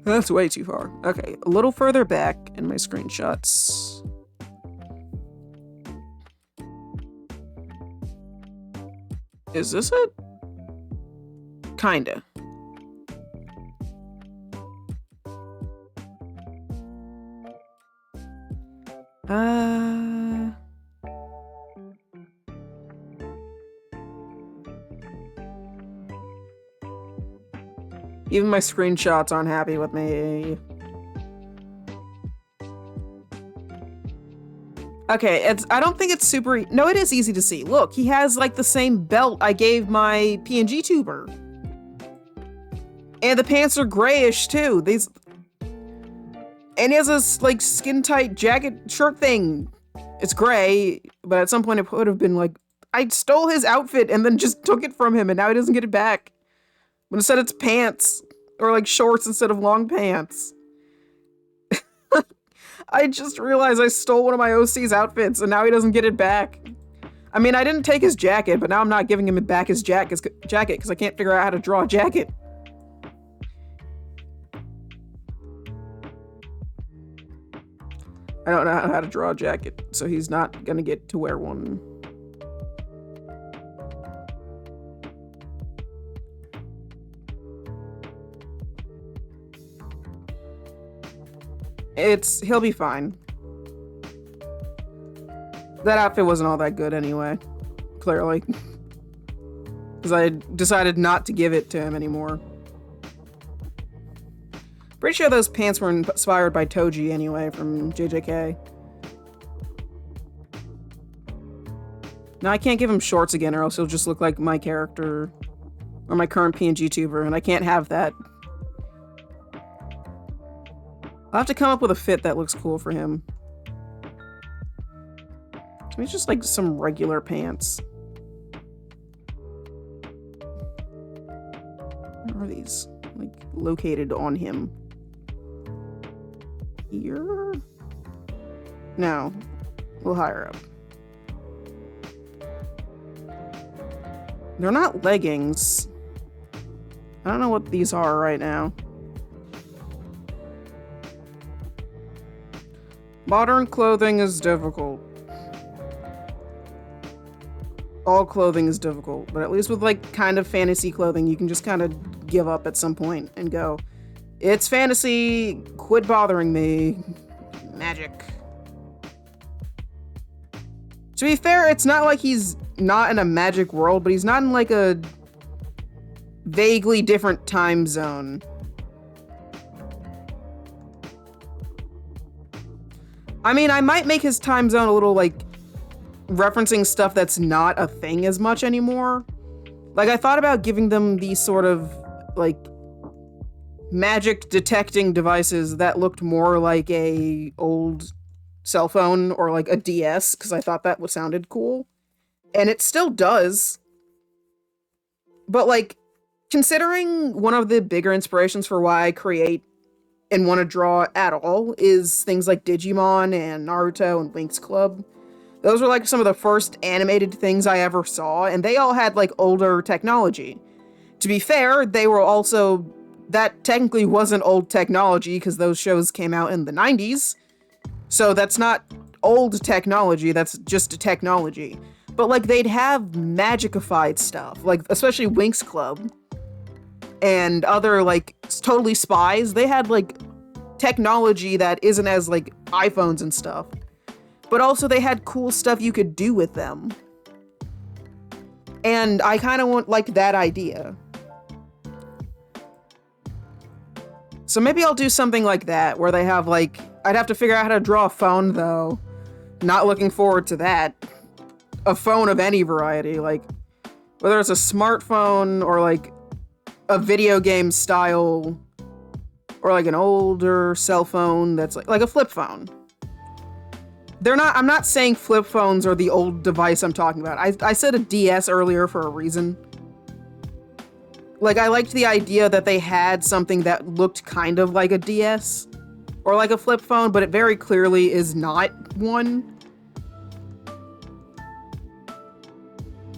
That's way too far. Okay, a little further back in my screenshots. Is this it? Kinda. Even my screenshots aren't happy with me. Okay, I don't think it's super... No, it is easy to see. Look, he has like the same belt I gave my PNG tuber. And the pants are grayish too. These... And he has this like skin-tight jacket shirt thing. It's gray, but at some point it would have been like, I stole his outfit and then just took it from him and now he doesn't get it back. But instead it's pants, or like shorts instead of long pants. I just realized I stole one of my OC's outfits and now he doesn't get it back. I mean, I didn't take his jacket, but now I'm not giving him back his jacket because I can't figure out how to draw a jacket. I don't know how to draw a jacket, so he's not gonna get to wear one. He'll be fine. That outfit wasn't all that good anyway, clearly. Because I decided not to give it to him anymore. Pretty sure those pants were inspired by Toji anyway, from JJK. Now I can't give him shorts again or else he'll just look like my character, or my current PNG tuber, and I can't have that. I'll have to come up with a fit that looks cool for him. Maybe just like some regular pants. Where are these? Like located on him. Here? No. A little higher up. They're not leggings. I don't know what these are right now. Modern clothing is difficult. All clothing is difficult, but at least with like kind of fantasy clothing, you can just kind of give up at some point and go, it's fantasy, quit bothering me. Magic. To be fair, it's not like he's not in a magic world, but he's not in like a vaguely different time zone. I mean, I might make his time zone a little, like, referencing stuff that's not a thing as much anymore. Like, I thought about giving them these sort of, like, magic detecting devices that looked more like a old cell phone or, like, a DS, because I thought that sounded cool. And it still does. But, like, considering one of the bigger inspirations for why I create and want to draw at all is things like Digimon and Naruto and Winx Club. Those were like some of the first animated things I ever saw, and they all had like older technology. To be fair, they were also, that technically wasn't old technology because those shows came out in the 90s. So that's not old technology, that's just technology. But like they'd have magicified stuff, like especially Winx Club and other like totally spies. They had like technology that isn't as like iPhones and stuff, but also they had cool stuff you could do with them. And I kind of want like that idea. So maybe I'll do something like that where they have like, I'd have to figure out how to draw a phone though. Not looking forward to that. A phone of any variety, like whether it's a smartphone or like a video game style or like an older cell phone that's like a flip phone. I'm not saying flip phones are the old device I'm talking about. I said a DS earlier for a reason. Like I liked the idea that they had something that looked kind of like a DS or like a flip phone, but it very clearly is not one.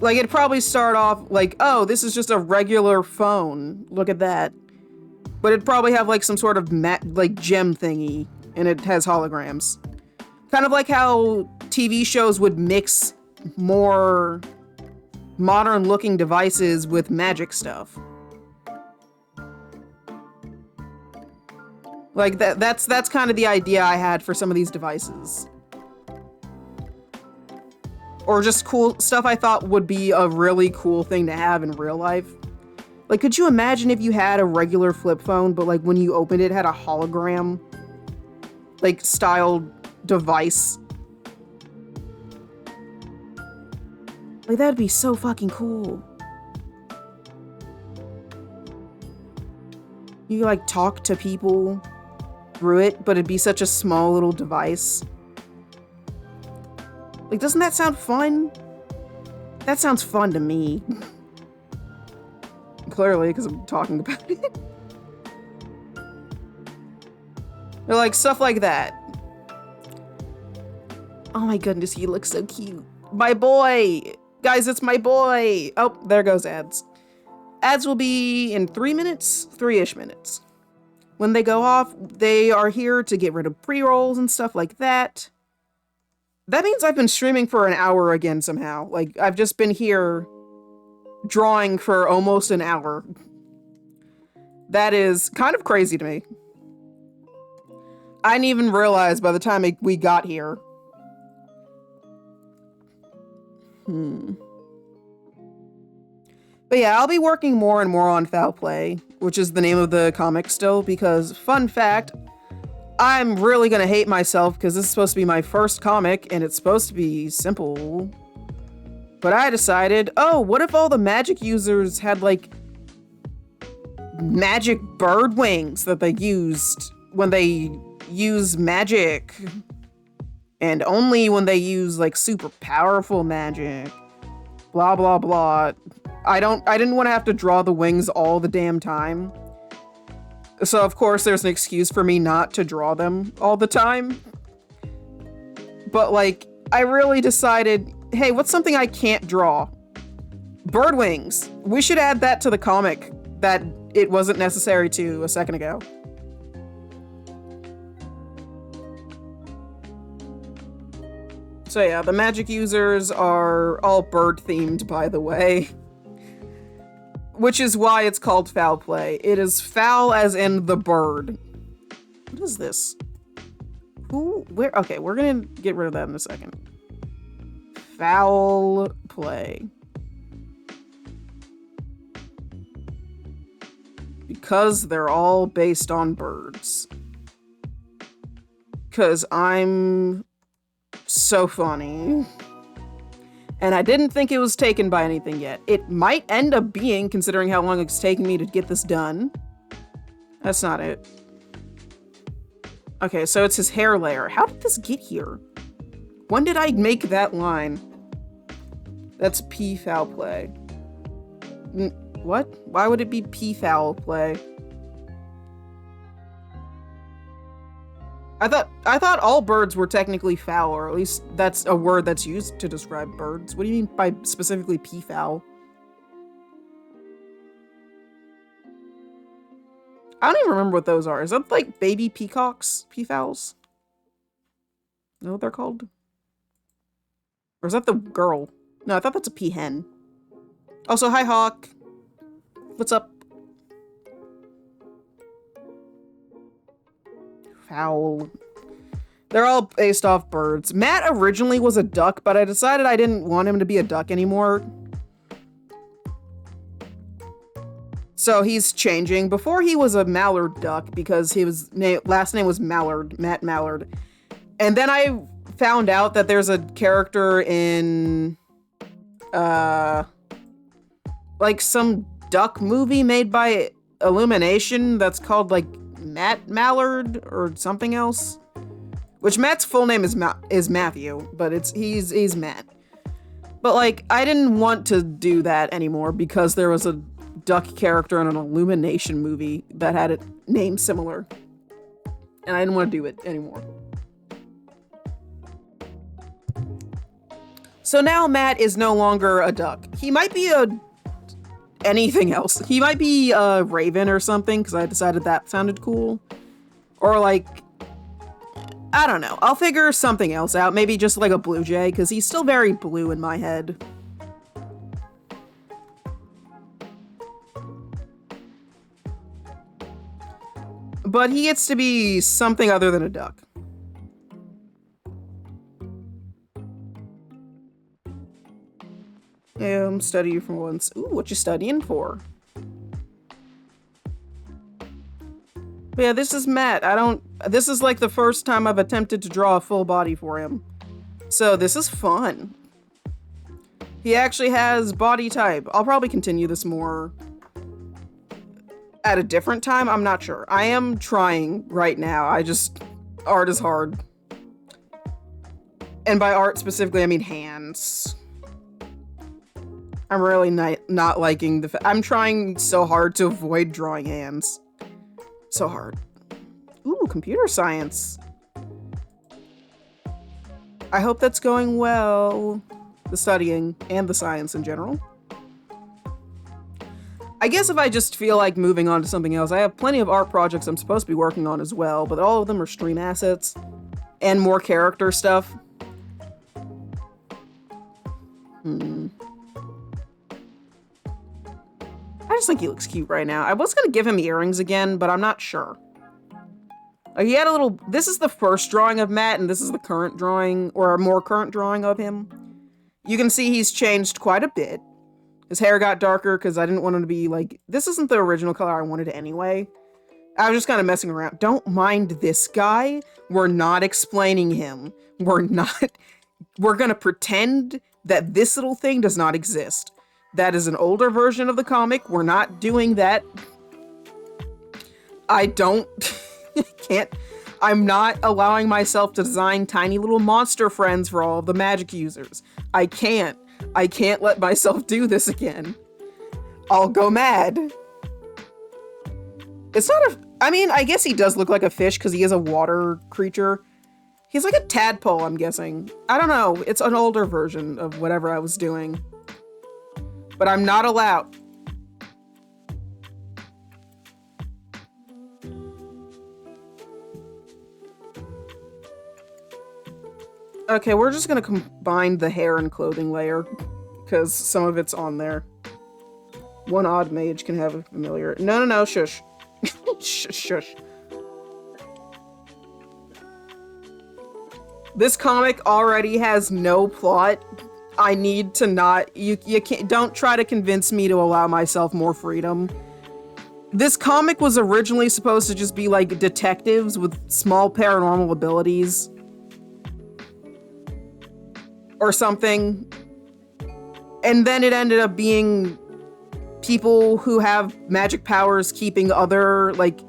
Like, it'd probably start off like, oh, this is just a regular phone. Look at that. But it'd probably have like some sort of like gem thingy, and it has holograms. Kind of like how TV shows would mix more modern looking devices with magic stuff. Like that's kind of the idea I had for some of these devices. Or just cool stuff I thought would be a really cool thing to have in real life. Like, could you imagine if you had a regular flip phone, but like when you opened it, had a hologram, like, styled device? Like, that'd be so fucking cool. You could, like, talk to people through it, but it'd be such a small little device. Like, doesn't that sound fun? That sounds fun to me. Clearly, because I'm talking about it. They're like, stuff like that. Oh my goodness, he looks so cute. My boy! Guys, it's my boy! Oh, there goes ads. Ads will be in 3 minutes? 3-ish minutes. When they go off, they are here to get rid of pre-rolls and stuff like that. That means I've been streaming for an hour again somehow. Like, I've just been here drawing for almost an hour. That is kind of crazy to me. I didn't even realize by the time we got here. But yeah, I'll be working more and more on Foul Play, which is the name of the comic still, because, fun fact, I'm really gonna hate myself because this is supposed to be my first comic and it's supposed to be simple. But I decided, oh, what if all the magic users had, like, magic bird wings that they used when they use magic? And only when they use, like, super powerful magic. Blah, blah, blah. I didn't want to have to draw the wings all the damn time. So, of course, there's an excuse for me not to draw them all the time. But, like, I really decided, hey, what's something I can't draw? Bird wings. We should add that to the comic that it wasn't necessary to a second ago. So yeah, the magic users are all bird themed, by the way. Which is why it's called Foul Play. It is foul as in the bird. What is this? Who? Where? Okay, we're gonna get rid of that in a second. Foul Play. Because they're all based on birds. Because I'm so funny. And I didn't think it was taken by anything yet. It might end up being, considering how long it's taking me to get this done. That's not it. Okay, so it's his hair layer. How did this get here? When did I make that line? That's P Foul Play. What? Why would it be P Foul Play? I thought all birds were technically foul, or at least that's a word that's used to describe birds. What do you mean by specifically peafowl? I don't even remember what those are. Is that like baby peacocks? Peafowls? Know what they're called? Or is that the girl? No, I thought that's a peahen. Also, hi Hawk. What's up? Fowl. They're all based off birds. Matt originally was a duck, but I decided I didn't want him to be a duck anymore. So he's changing. Before he was a mallard duck because his last name was Mallard, Matt Mallard. And then I found out that there's a character in like some duck movie made by Illumination that's called like Matt Mallard or something else, which Matt's full name is Matthew, but he's Matt. But like, I didn't want to do that anymore because there was a duck character in an Illumination movie that had a name similar, and I didn't want to do it anymore. So now Matt is no longer a duck. He might be anything else. He might be a raven or something, because I decided that sounded cool. Or like, I don't know. I'll figure something else out. Maybe just like a blue jay, because he's still very blue in my head. But he gets to be something other than a duck. Study for once. Ooh, what you studying for? But yeah, this is Matt. This is like the first time I've attempted to draw a full body for him. So this is fun. He actually has body type. I'll probably continue this more at a different time. I'm not sure. I am trying right now. Art is hard. And by art specifically, I mean hands. I'm really not liking I'm trying so hard to avoid drawing hands. So hard. Ooh, computer science. I hope that's going well. The studying and the science in general. I guess if I just feel like moving on to something else, I have plenty of art projects I'm supposed to be working on as well, but all of them are stream assets and more character stuff. I just think he looks cute right now. I was gonna give him earrings again, but I'm not sure. He had a little... This is the first drawing of Matt, and this is the current drawing, or a more current drawing of him. You can see he's changed quite a bit. His hair got darker because I didn't want him to be like... This isn't the original color I wanted anyway. I was just kind of messing around. Don't mind this guy. We're not explaining him. We're gonna pretend that this little thing does not exist. That is an older version of the comic. We're not doing that. I'm not allowing myself to design tiny little monster friends for all of the magic users. I can't let myself do this again. I'll go mad. It's not I mean, I guess he does look like a fish because he is a water creature. He's like a tadpole, I'm guessing. I don't know. It's an older version of whatever I was doing. But I'm not allowed. Okay, we're just gonna combine the hair and clothing layer, because some of it's on there. One odd mage can have a familiar... No, shush. Shush. This comic already has no plot. I need to not... You can't... Don't try to convince me to allow myself more freedom. This comic was originally supposed to just be like detectives with small paranormal abilities. Or something. And then it ended up being people who have magic powers keeping other, like,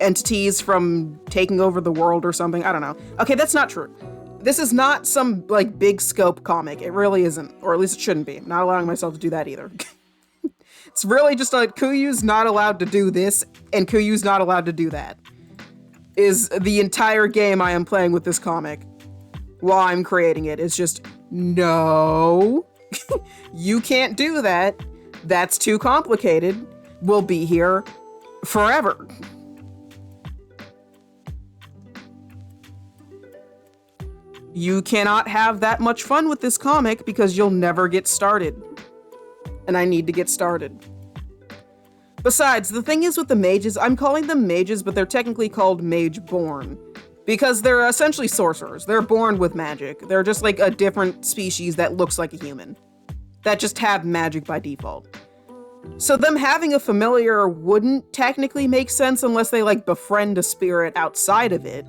entities from taking over the world or something. I don't know. Okay, that's not true. This is not some, like, big scope comic. It really isn't. Or at least it shouldn't be. I'm not allowing myself to do that either. It's really just like, Kuyu's not allowed to do this, and Kuyu's not allowed to do that. Is the entire game I am playing with this comic. While I'm creating it. It's just, no. You can't do that. That's too complicated. We'll be here forever. You cannot have that much fun with this comic because you'll never get started. And I need to get started. Besides, the thing is with the mages, I'm calling them mages, but they're technically called mage-born. Because they're essentially sorcerers. They're born with magic. They're just like a different species that looks like a human. That just have magic by default. So them having a familiar wouldn't technically make sense unless they like befriend a spirit outside of it.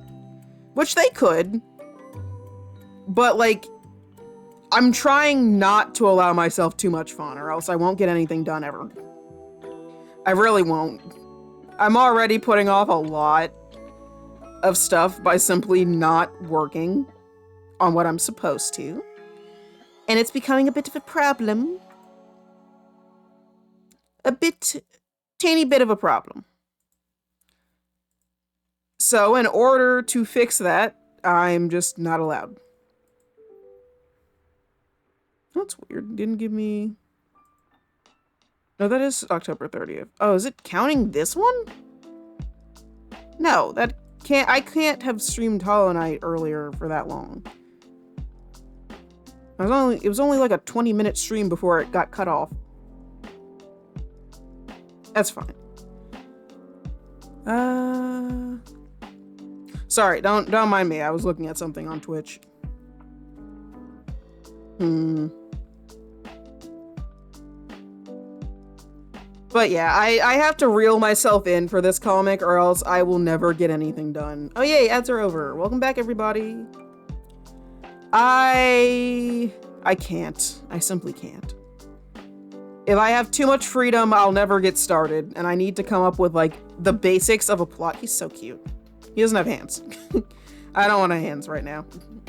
Which they could. But like, I'm trying not to allow myself too much fun or else I won't get anything done ever. I really won't. I'm already putting off a lot of stuff by simply not working on what I'm supposed to. And it's becoming a bit of a problem. Teeny bit of a problem. So in order to fix that, I'm just not allowed. That's weird. Didn't give me... No, that is October 30th. Oh, is it counting this one? No, that can't. I can't have streamed Hollow Knight earlier for that long. It was only like a 20-minute stream before it got cut off. That's fine. Sorry, don't mind me. I was looking at something on Twitch. But yeah, I have to reel myself in for this comic or else I will never get anything done. Oh yay, ads are over. Welcome back, everybody. I can't. I simply can't. If I have too much freedom, I'll never get started, and I need to come up with, like, the basics of a plot. He's so cute. He doesn't have hands. I don't want hands right now,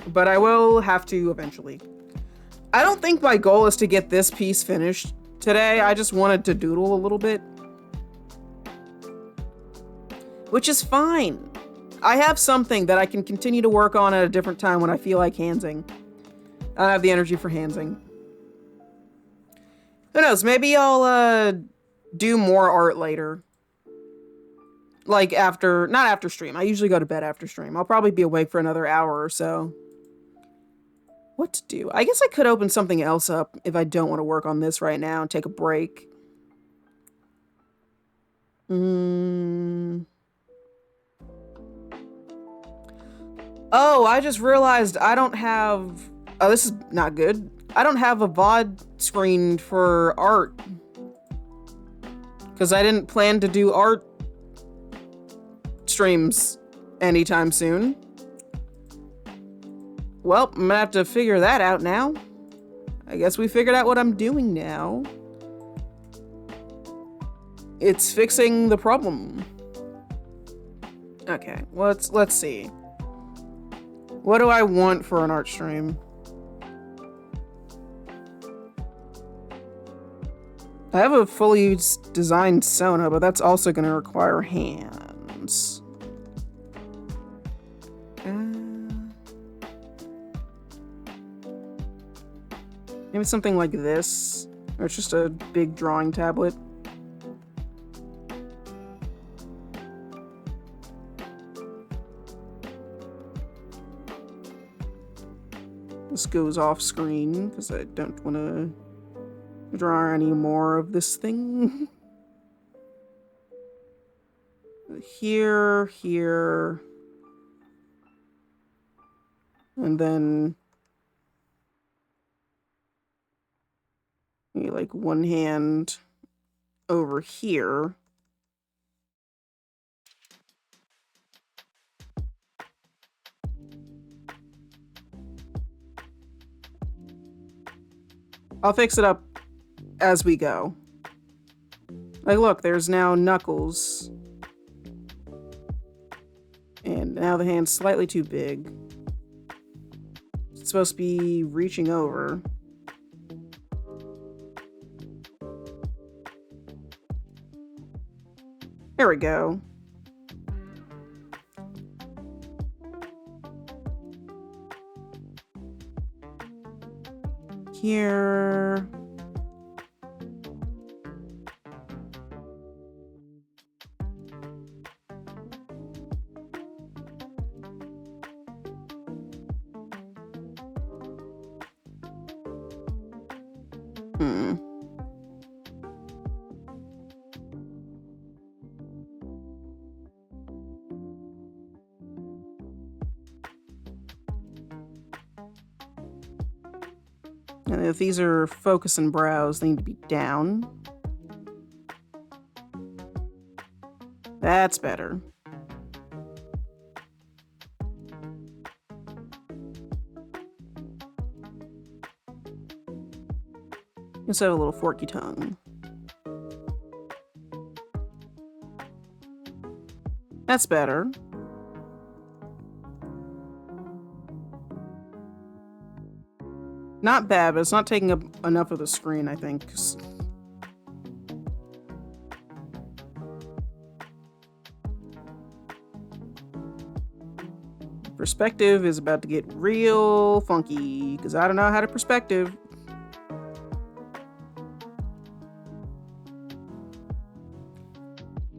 but I will have to eventually. I don't think my goal is to get this piece finished today. I just wanted to doodle a little bit, which is fine. I have something that I can continue to work on at a different time when I feel like handsing. I have the energy for handsing. Who knows? Maybe I'll do more art later. Like not after stream. I usually go to bed after stream. I'll probably be awake for another hour or so. What to do? I guess I could open something else up if I don't want to work on this right now and take a break. Oh, I just realized I don't have... Oh, this is not good. I don't have a VOD screened for art. Because I didn't plan to do art streams anytime soon. Well, I'm gonna have to figure that out now. I guess we figured out what I'm doing now. It's fixing the problem. Okay, let's see. What do I want for an art stream? I have a fully designed Sona, but that's also going to require hands. Maybe something like this, or it's just a big drawing tablet. This goes off screen because I don't want to draw any more of this thing. Here, and then maybe like one hand over here. I'll fix it up as we go. Like, look, there's now Knuckles. And now the hand's slightly too big. It's supposed to be reaching over. There we go. Here. And if these are focus and browse, they need to be down. That's better. Let's have a little forky tongue. That's better. Not bad, but it's not taking up enough of the screen, I think. Perspective is about to get real funky, because I don't know how to perspective.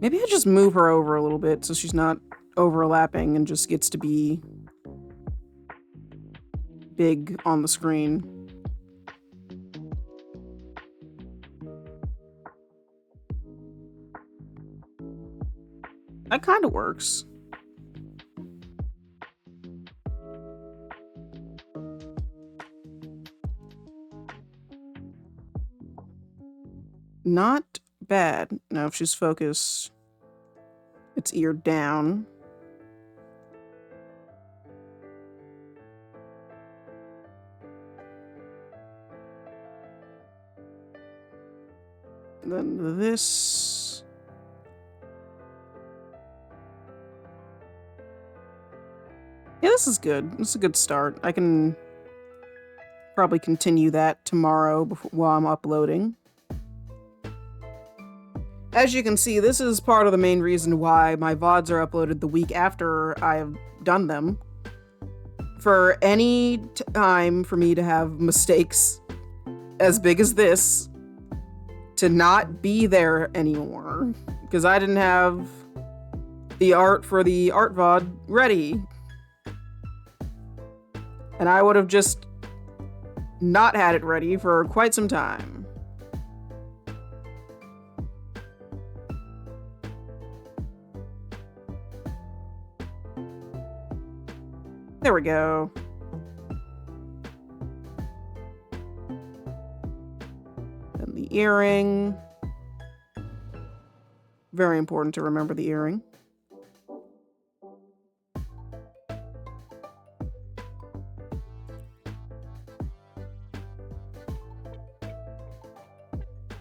Maybe I just move her over a little bit so she's not overlapping and just gets to be big on the screen. That kind of works. Not bad. Now, if she's focused, it's ear down. Then this. Yeah, this is good. This is a good start. I can probably continue that tomorrow while I'm uploading. As you can see, this is part of the main reason why my VODs are uploaded the week after I've done them. For any time for me to have mistakes as big as this, to not be there anymore, because I didn't have the art for the art VOD ready. And I would have just not had it ready for quite some time. There we go. And the earring. Very important to remember the earring.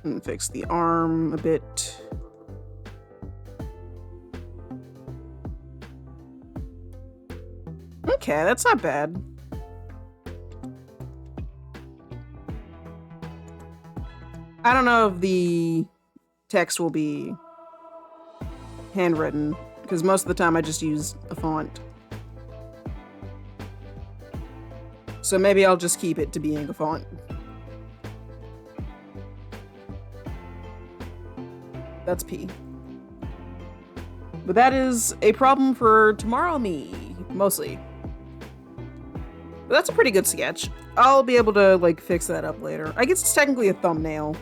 And fix the arm a bit. Okay, that's not bad. I don't know if the text will be handwritten, because most of the time I just use a font. So maybe I'll just keep it to being a font. That's P. But that is a problem for tomorrow me, mostly. But that's a pretty good sketch. I'll be able to, like, fix that up later. I guess it's technically a thumbnail.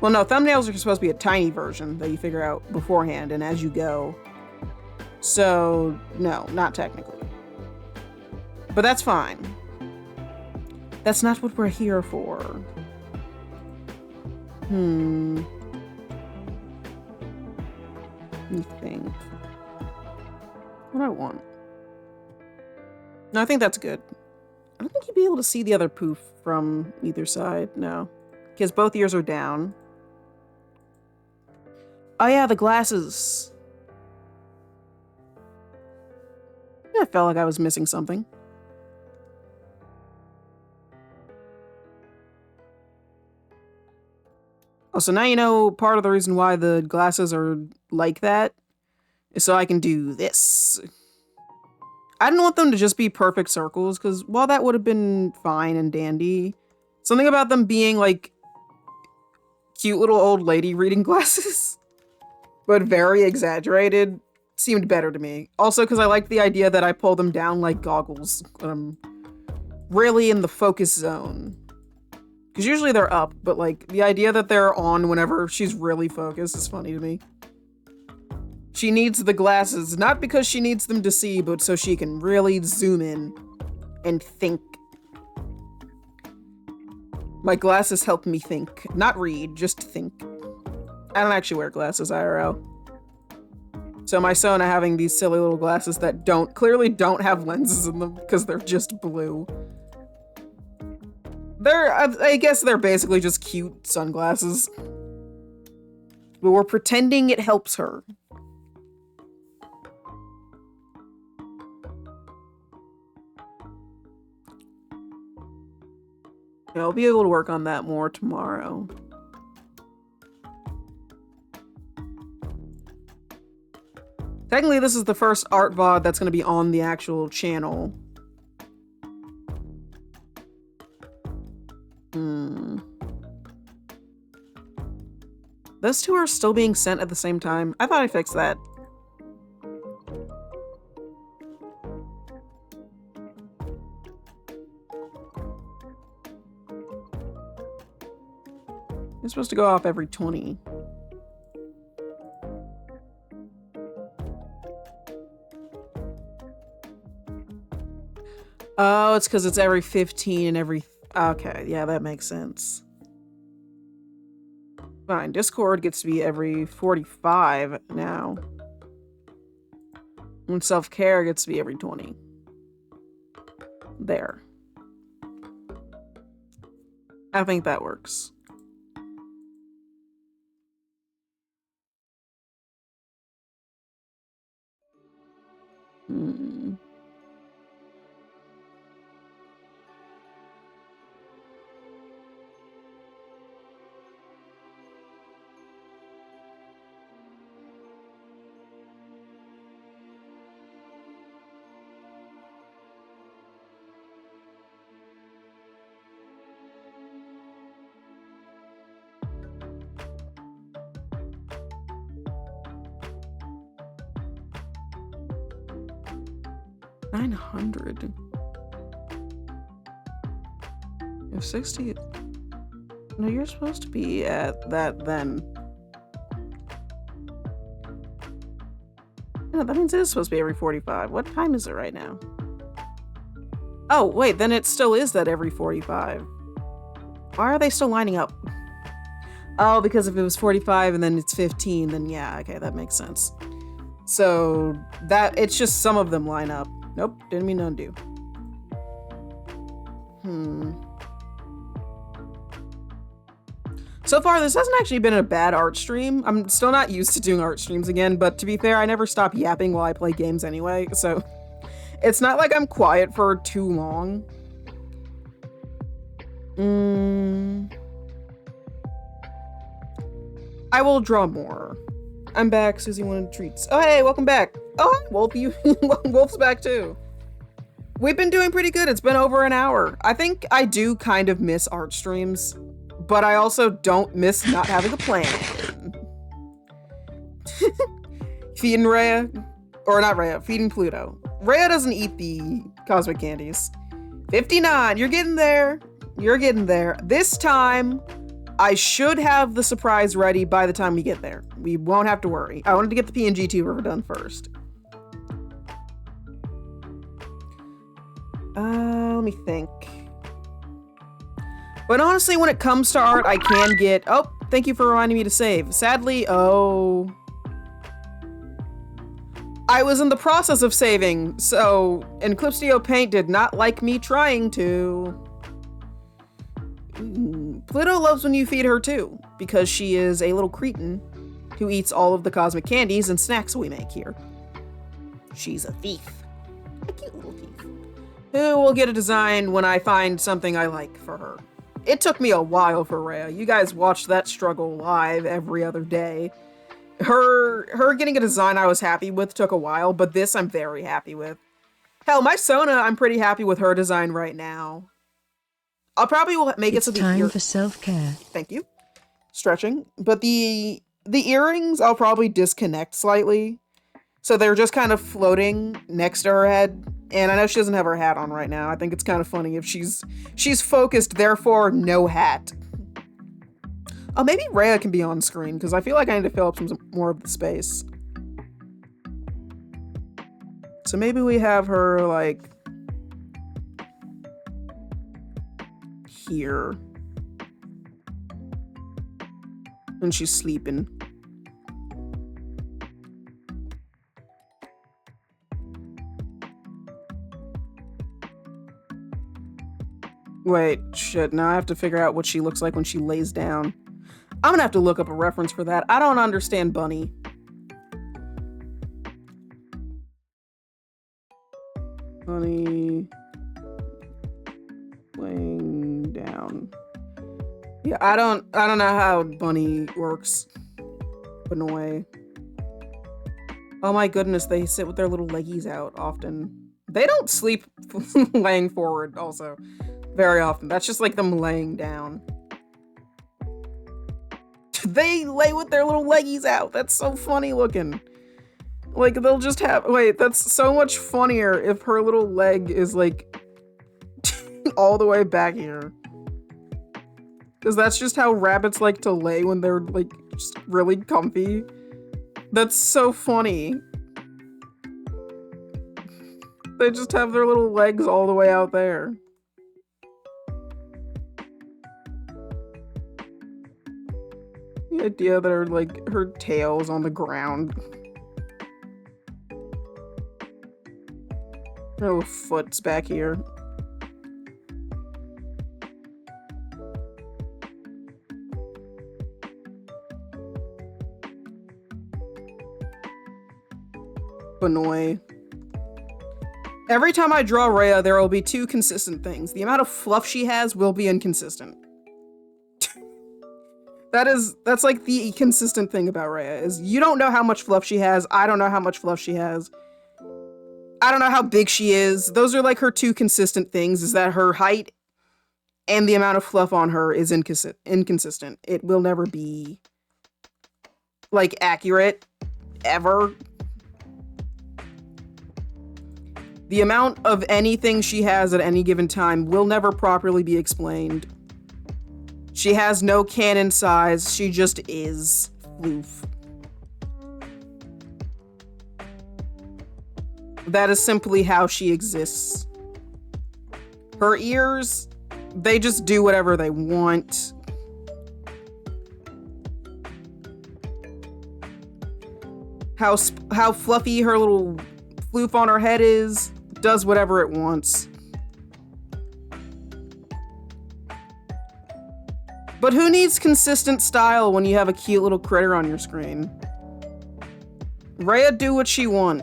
Well, no, thumbnails are supposed to be a tiny version that you figure out beforehand and as you go. So, no, not technically. But that's fine. That's not what we're here for. Let me think. What do I want? No, I think that's good. I don't think you'd be able to see the other poof from either side, no. Because both ears are down. Oh yeah, the glasses. I felt like I was missing something. Oh, so now you know part of the reason why the glasses are like that is so I can do this. I didn't want them to just be perfect circles, because while that would have been fine and dandy, something about them being like cute little old lady reading glasses, but very exaggerated, seemed better to me. Also, because I liked the idea that I pull them down like goggles when I'm really in the focus zone. Because usually they're up, but like the idea that they're on whenever she's really focused is funny to me. She needs the glasses, not because she needs them to see, but so she can really zoom in and think. My glasses help me think. Not read, just think. I don't actually wear glasses IRL. So my Sona having these silly little glasses that clearly don't have lenses in them because they're just blue. I guess they're basically just cute sunglasses. But we're pretending it helps her. Yeah, I'll be able to work on that more tomorrow. Technically, this is the first art VOD that's going to be on the actual channel. Those two are still being sent at the same time. I thought I fixed that. It's supposed to go off every 20. Oh, it's because it's every 15 and every... Okay, yeah, that makes sense. Fine, Discord gets to be every 45 now. And self-care gets to be every 20. There. I think that works. Hmm. $900. If 60... No, you're supposed to be at that then. No, that means it is supposed to be every 45. What time is it right now? Oh, wait, then it still is that every 45. Why are they still lining up? Oh, because if it was 45 and then it's 15, then yeah, okay, that makes sense. So that it's just some of them line up. Nope, didn't mean to undo. So far, this hasn't actually been a bad art stream. I'm still not used to doing art streams again, but to be fair, I never stop yapping while I play games anyway, so it's not like I'm quiet for too long. I will draw more. I'm back. Susie wanted treats. Oh, hey, welcome back. Oh, hi, Wolf. Wolf's back too. We've been doing pretty good. It's been over an hour. I think I do kind of miss art streams, but I also don't miss not having a plan. Feeding Rhea, or not Rhea, feeding Pluto. Rhea doesn't eat the cosmic candies. 59, you're getting there. You're getting there. This time, I should have the surprise ready by the time we get there. We won't have to worry. I wanted to get the PNG tuber done first. Let me think. But honestly, when it comes to art, I can get... Oh, thank you for reminding me to save. Sadly, oh... I was in the process of saving, so Eclipsio Paint did not like me trying to. Pluto loves when you feed her too, because she is a little cretin who eats all of the cosmic candies and snacks we make here. She's a thief. A cute little thief. Who will get a design when I find something I like for her. It took me a while for Rhea. You guys watched that struggle live every other day. Her getting a design I was happy with took a while, but this I'm very happy with. Hell, my Sona, I'm pretty happy with her design right now. I'll probably make it so the time for self-care. Thank you. Stretching. But the earrings I'll probably disconnect slightly. So they're just kind of floating next to her head. And I know she doesn't have her hat on right now. I think it's kind of funny if she's focused, therefore no hat. Oh, maybe Rhea can be on screen, because I feel like I need to fill up some more of the space. So maybe we have her, like, here. And she's sleeping. Wait, shit, now I have to figure out what she looks like when she lays down. I'm gonna have to look up a reference for that. I don't understand Bunny. Bunny laying down. Yeah, I don't know how Bunny works. Benoy. Oh my goodness, they sit with their little leggies out often. They don't sleep laying forward also very often. That's just like them laying down. They lay with their little leggies out. That's so funny looking. Like, they'll just have... Wait, that's so much funnier if her little leg is, like, all the way back here. Because that's just how rabbits like to lay when they're, like, just really comfy. That's so funny. They just have their little legs all the way out there. The idea that her, like, her tail's on the ground. Her little foot's back here. Annoy. Every time I draw Rhea, there will be two consistent things. The amount of fluff she has will be inconsistent. That's like the consistent thing about Rhea, is you don't know how much fluff she has. I don't know how much fluff she has. I don't know how big she is. Those are like her two consistent things, is that her height and the amount of fluff on her is inconsistent. It will never be, like, accurate, ever. The amount of anything she has at any given time will never properly be explained. She has no canon size, she just is floof. That is simply how she exists. Her ears, they just do whatever they want. How fluffy her little floof on her head is, does whatever it wants. But who needs consistent style when you have a cute little critter on your screen? Rhea do what she want.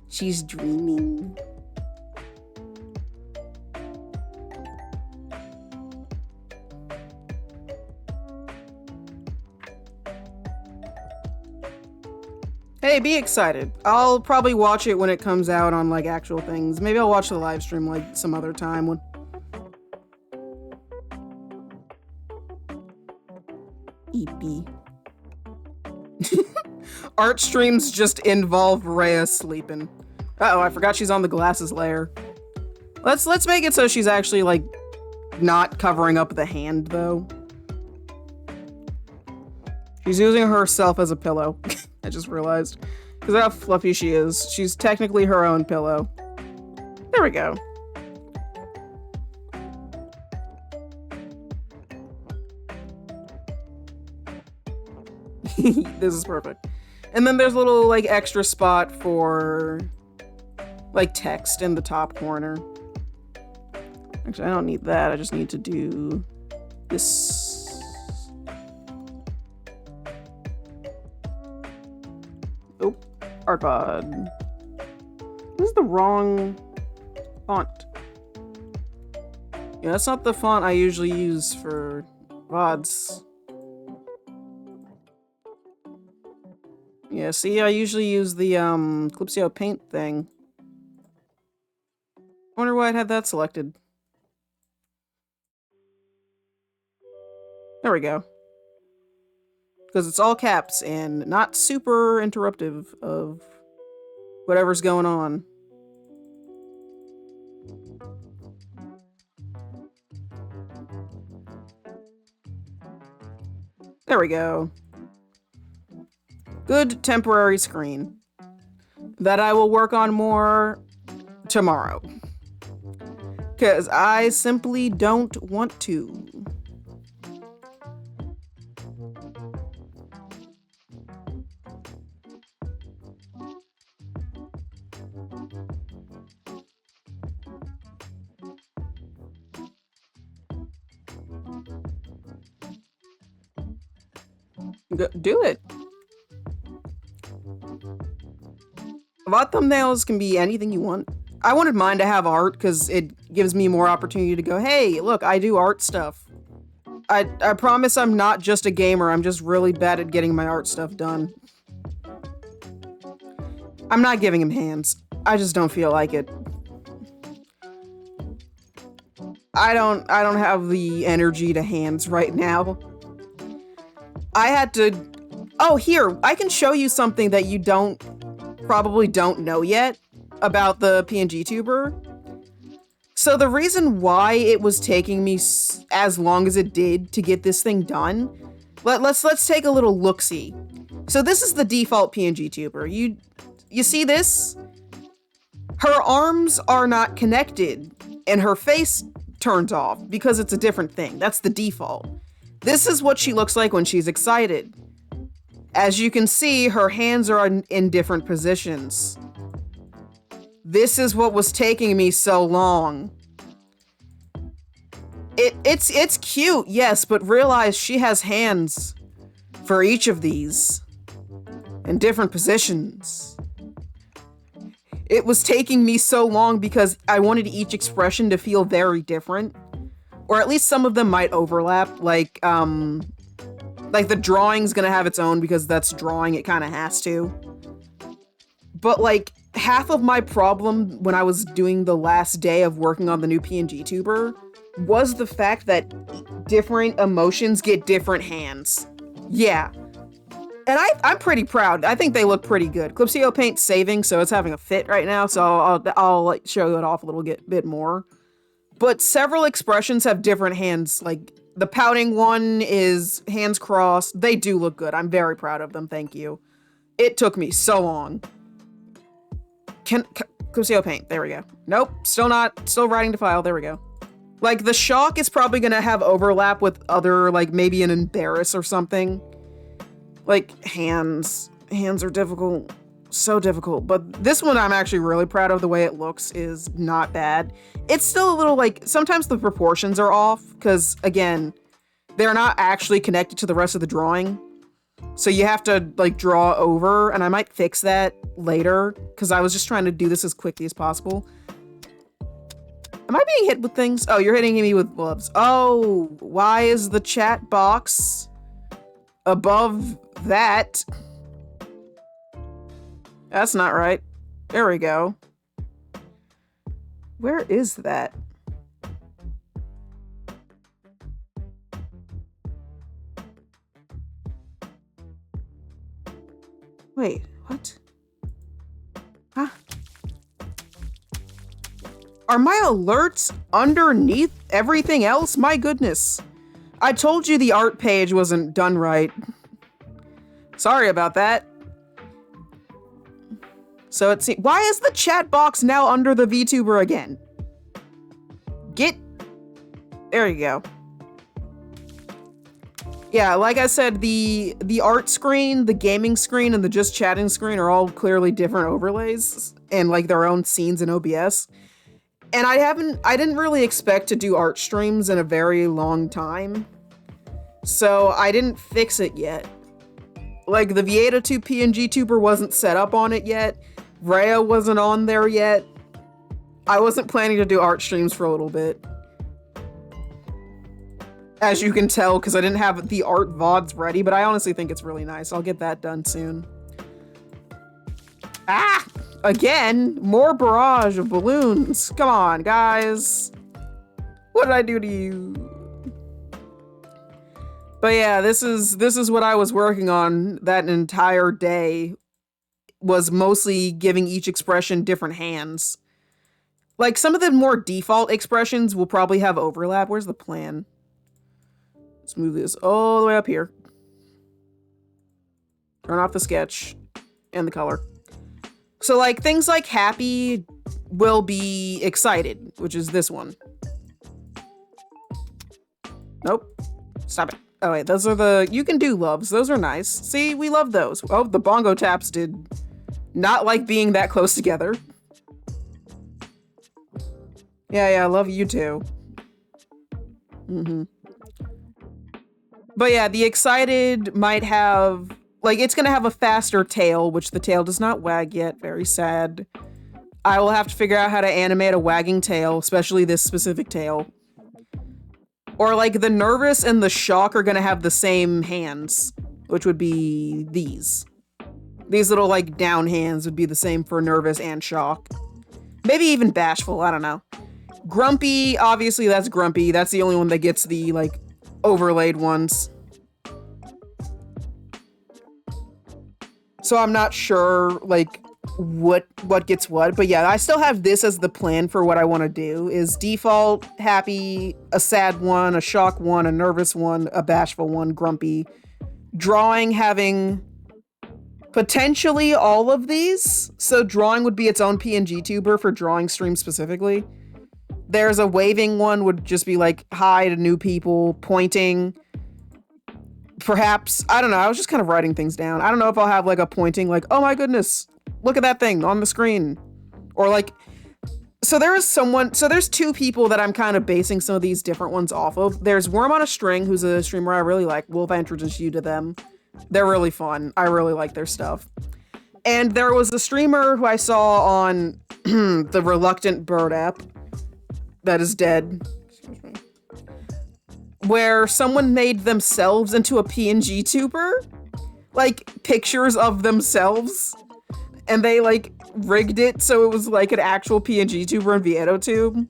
She's dreaming. Hey, be excited. I'll probably watch it when it comes out on, like, actual things. Maybe I'll watch the live stream, like, some other time when... Eepy. Art streams just involve Rhea sleeping. Uh-oh, I forgot she's on the glasses layer. Let's make it so she's actually, like, not covering up the hand, though. She's using herself as a pillow. I just realized. Because of how fluffy she is. She's technically her own pillow. There we go. This is perfect. And then there's a little, like, extra spot for, like, text in the top corner. Actually, I don't need that. I just need to do this. Oh, Artbod. This is the wrong font. Yeah, that's not the font I usually use for VODs. Yeah, see, I usually use the Clipsio Paint thing. Wonder why it had that selected. There we go. Because it's all caps and not super interruptive of whatever's going on. There we go. Good temporary screen that I will work on more tomorrow. Because I simply don't want to. Do it. VOD thumbnails can be anything you want. I wanted mine to have art because it gives me more opportunity to go, hey, look, I do art stuff. I promise I'm not just a gamer, I'm just really bad at getting my art stuff done. I'm not giving him hands. I just don't feel like it. I don't have the energy to hands right now. I had to, oh, here, I can show you something that you probably don't know yet about the PNG tuber. So the reason why it was taking me as long as it did to get this thing done, let's take a little look-see. So this is the default PNG tuber. You see this? Her arms are not connected and her face turns off because it's a different thing. That's the default. This is what she looks like when she's excited. As you can see, her hands are in different positions. This is what was taking me so long. It's cute, yes, but realize she has hands for each of these in different positions. It was taking me so long because I wanted each expression to feel very different, or at least some of them might overlap. Like the drawing's gonna have its own because that's drawing, it kind of has to. But like half of my problem when I was doing the last day of working on the new PNG tuber was the fact that different emotions get different hands. Yeah. And I'm pretty proud. I think they look pretty good. Clipsio Paint's saving, so it's having a fit right now, so I'll like show it off a little bit more. But several expressions have different hands. Like the pouting one is hands crossed. They do look good. I'm very proud of them. Thank you. It took me so long. Clipsio Paint. There we go. Nope. Still not. Still writing to file. There we go. Like the shock is probably gonna have overlap with other, like maybe an embarrass or something. Like hands are difficult, so difficult. But this one I'm actually really proud of. The way it looks is not bad. It's still a little like, sometimes the proportions are off because again, they're not actually connected to the rest of the drawing. So you have to like draw over, and I might fix that later because I was just trying to do this as quickly as possible. Am I being hit with things? Oh, you're hitting me with gloves. Oh, why is the chat box above that? That's not right. There we go. Where is that? Wait, what? Huh? Are my alerts underneath everything else? My goodness. I told you the art page wasn't done right. Sorry about that. So it seems, why is the chat box now under the VTuber again? There you go. Yeah, like I said, the art screen, the gaming screen, and the just chatting screen are all clearly different overlays and like their own scenes in OBS. And I didn't really expect to do art streams in a very long time. So I didn't fix it yet. Like the Vieta 2 PNG tuber wasn't set up on it yet. Rhea wasn't on there yet. I wasn't planning to do art streams for a little bit. As you can tell, because I didn't have the art VODs ready, but I honestly think it's really nice. I'll get that done soon. Ah! Again, more barrage of balloons. Come on, guys. What did I do to you? But yeah, this is what I was working on that entire day. Was mostly giving each expression different hands. Like some of the more default expressions will probably have overlap. Where's the plan? Let's move this all the way up here. Turn off the sketch and the color. So like things like happy will be excited, which is this one. Nope. Stop it. Oh wait, those are the, you can do loves. Those are nice. See, we love those. Oh, the bongo taps did not like being that close together. Yeah, I love you too. But yeah, the excited might have, like, it's gonna have a faster tail, which the tail does not wag yet. Very sad. I will have to figure out how to animate a wagging tail, especially this specific tail. Or like the nervous and the shock are gonna have the same hands, which would be these. These little, like, down hands would be the same for nervous and shock. Maybe even bashful, I don't know. Grumpy, obviously that's grumpy. That's the only one that gets the, like, overlaid ones. So I'm not sure, like, what gets what. But yeah, I still have this as the plan for what I want to do. Is default, happy, a sad one, a shock one, a nervous one, a bashful one, grumpy. Drawing having potentially all of these. So drawing would be its own PNG tuber for drawing stream specifically. There's a waving one, would just be like hi to new people, pointing. Perhaps, I don't know, I was just kind of writing things down. I don't know if I'll have like a pointing, like, oh my goodness, look at that thing on the screen. Or like, so there's two people that I'm kind of basing some of these different ones off of. There's Worm on a String, who's a streamer I really like. Wolf introduced you to them. They're really fun. I really like their stuff. And there was a streamer who I saw on the Reluctant Bird app that is dead. Excuse me. Where someone made themselves into a PNG tuber, like pictures of themselves, and they like rigged it so it was like an actual PNG tuber in VOD.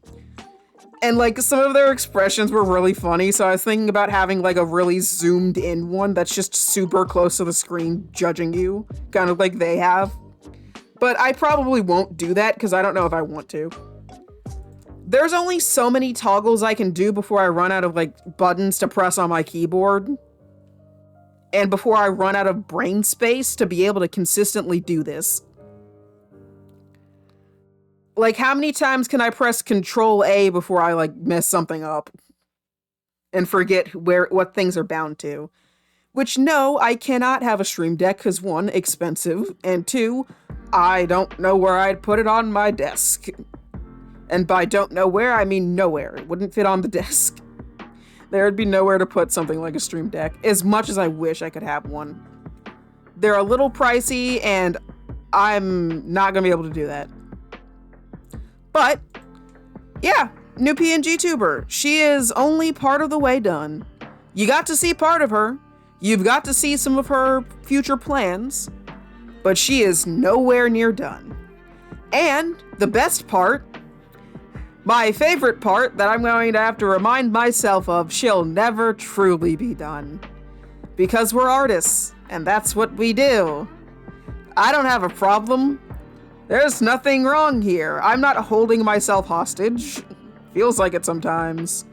And like some of their expressions were really funny, so I was thinking about having like a really zoomed in one that's just super close to the screen judging you, kind of like they have. But I probably won't do that because I don't know if I want to. There's only so many toggles I can do before I run out of like buttons to press on my keyboard. And before I run out of brain space to be able to consistently do this. Like, how many times can I press Control A before I like mess something up? And forget what things are bound to. Which, no, I cannot have a stream deck because 1, expensive, and 2, I don't know where I'd put it on my desk. And by don't know where, I mean nowhere. It wouldn't fit on the desk. There would be nowhere to put something like a stream deck, as much as I wish I could have one. They're a little pricey, and I'm not gonna be able to do that. But, yeah, new PNG tuber. She is only part of the way done. You got to see part of her. You've got to see some of her future plans. But she is nowhere near done. And the best part, my favorite part that I'm going to have to remind myself of, she'll never truly be done. Because we're artists, and that's what we do. I don't have a problem. There's nothing wrong here. I'm not holding myself hostage. Feels like it sometimes.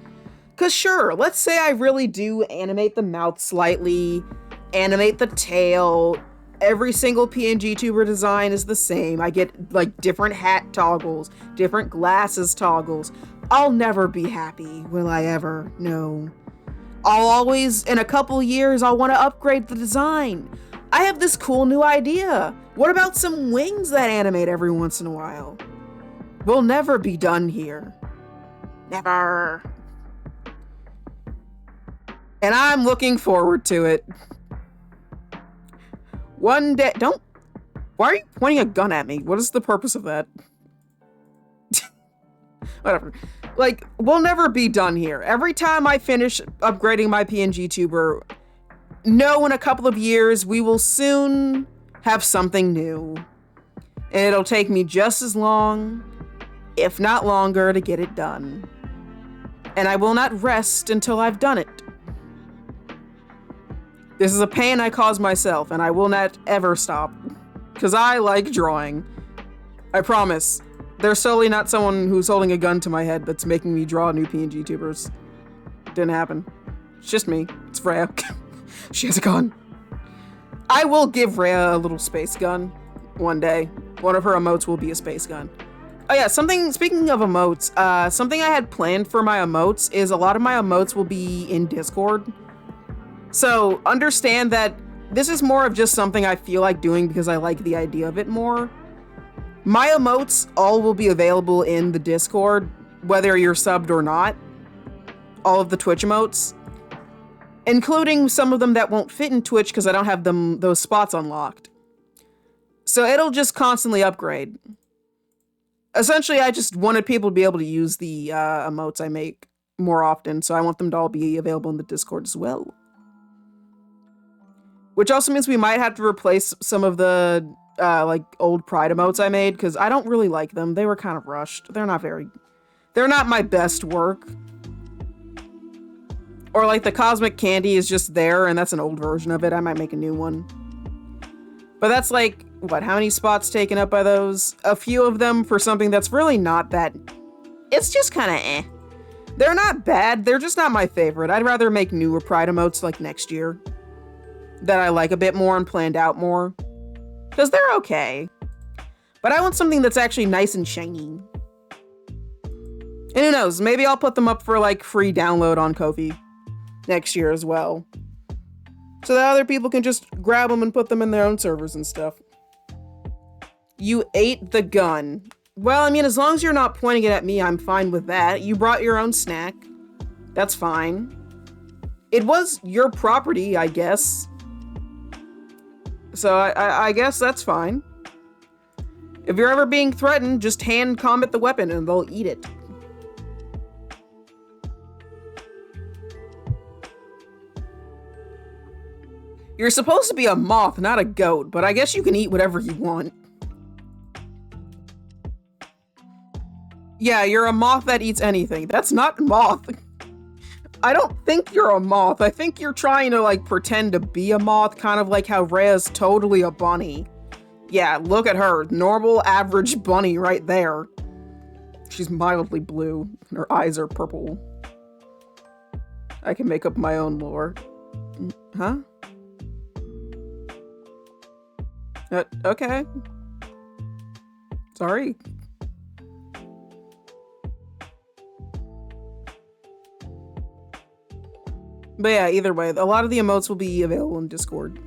Cause sure, let's say I really do animate the mouth slightly, animate the tail. Every single PNG tuber design is the same. I get like different hat toggles, different glasses toggles. I'll never be happy, will I ever? No. I'll always, in a couple years, I'll want to upgrade the design. I have this cool new idea. What about some wings that animate every once in a while? We'll never be done here. Never. And I'm looking forward to it. One day, why are you pointing a gun at me? What is the purpose of that? Whatever. Like, we'll never be done here. Every time I finish upgrading my PNG tuber, know in a couple of years, we will soon have something new. And it'll take me just as long, if not longer, to get it done. And I will not rest until I've done it. This is a pain I cause myself, and I will not ever stop. Because I like drawing. I promise. There's solely not someone who's holding a gun to my head that's making me draw new PNG tubers. Didn't happen. It's just me. It's Freya. She has a gun. I will give Freya a little space gun one day. One of her emotes will be a space gun. Oh yeah, speaking of emotes, something I had planned for my emotes is a lot of my emotes will be in Discord. So understand that this is more of just something I feel like doing because I like the idea of it more. My emotes all will be available in the Discord, whether you're subbed or not. All of the Twitch emotes, including some of them that won't fit in Twitch because I don't have those spots unlocked. So it'll just constantly upgrade. Essentially, I just wanted people to be able to use the emotes I make more often, so I want them to all be available in the Discord as well. Which also means we might have to replace some of the like old Pride emotes I made, because I don't really like them. They were kind of rushed. They're not my best work. Or like the Cosmic Candy is just there and that's an old version of it. I might make a new one. But that's like, what, how many spots taken up by those? A few of them for something that's really not that... It's just kind of eh. They're not bad, they're just not my favorite. I'd rather make newer Pride emotes like next year. That I like a bit more and planned out more. Because they're okay. But I want something that's actually nice and shiny. And who knows, maybe I'll put them up for like free download on Ko-fi next year as well. So that other people can just grab them and put them in their own servers and stuff. You ate the gun. Well, I mean, as long as you're not pointing it at me, I'm fine with that. You brought your own snack. That's fine. It was your property, I guess. So I guess that's fine. If you're ever being threatened, just hand combat the weapon and they'll eat it. You're supposed to be a moth, not a goat, but I guess you can eat whatever you want. Yeah, you're a moth that eats anything. That's not moth. I don't think you're a moth. I think you're trying to, like, pretend to be a moth, kind of like how Rhea's totally a bunny. Yeah, look at her. Normal, average bunny right there. She's mildly blue, and her eyes are purple. I can make up my own lore. Huh? Okay. Sorry. But yeah, either way, a lot of the emotes will be available in Discord.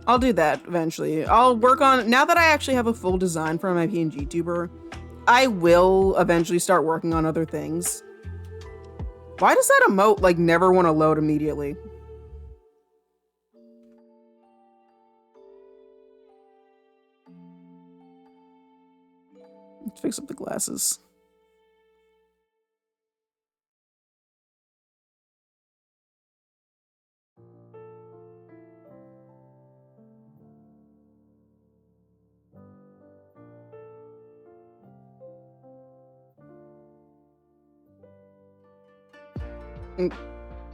I'll do that eventually. I'll work on, now that I actually have a full design for my PNG tuber, I will eventually start working on other things. Why does that emote like never want to load immediately? Let's fix up the glasses.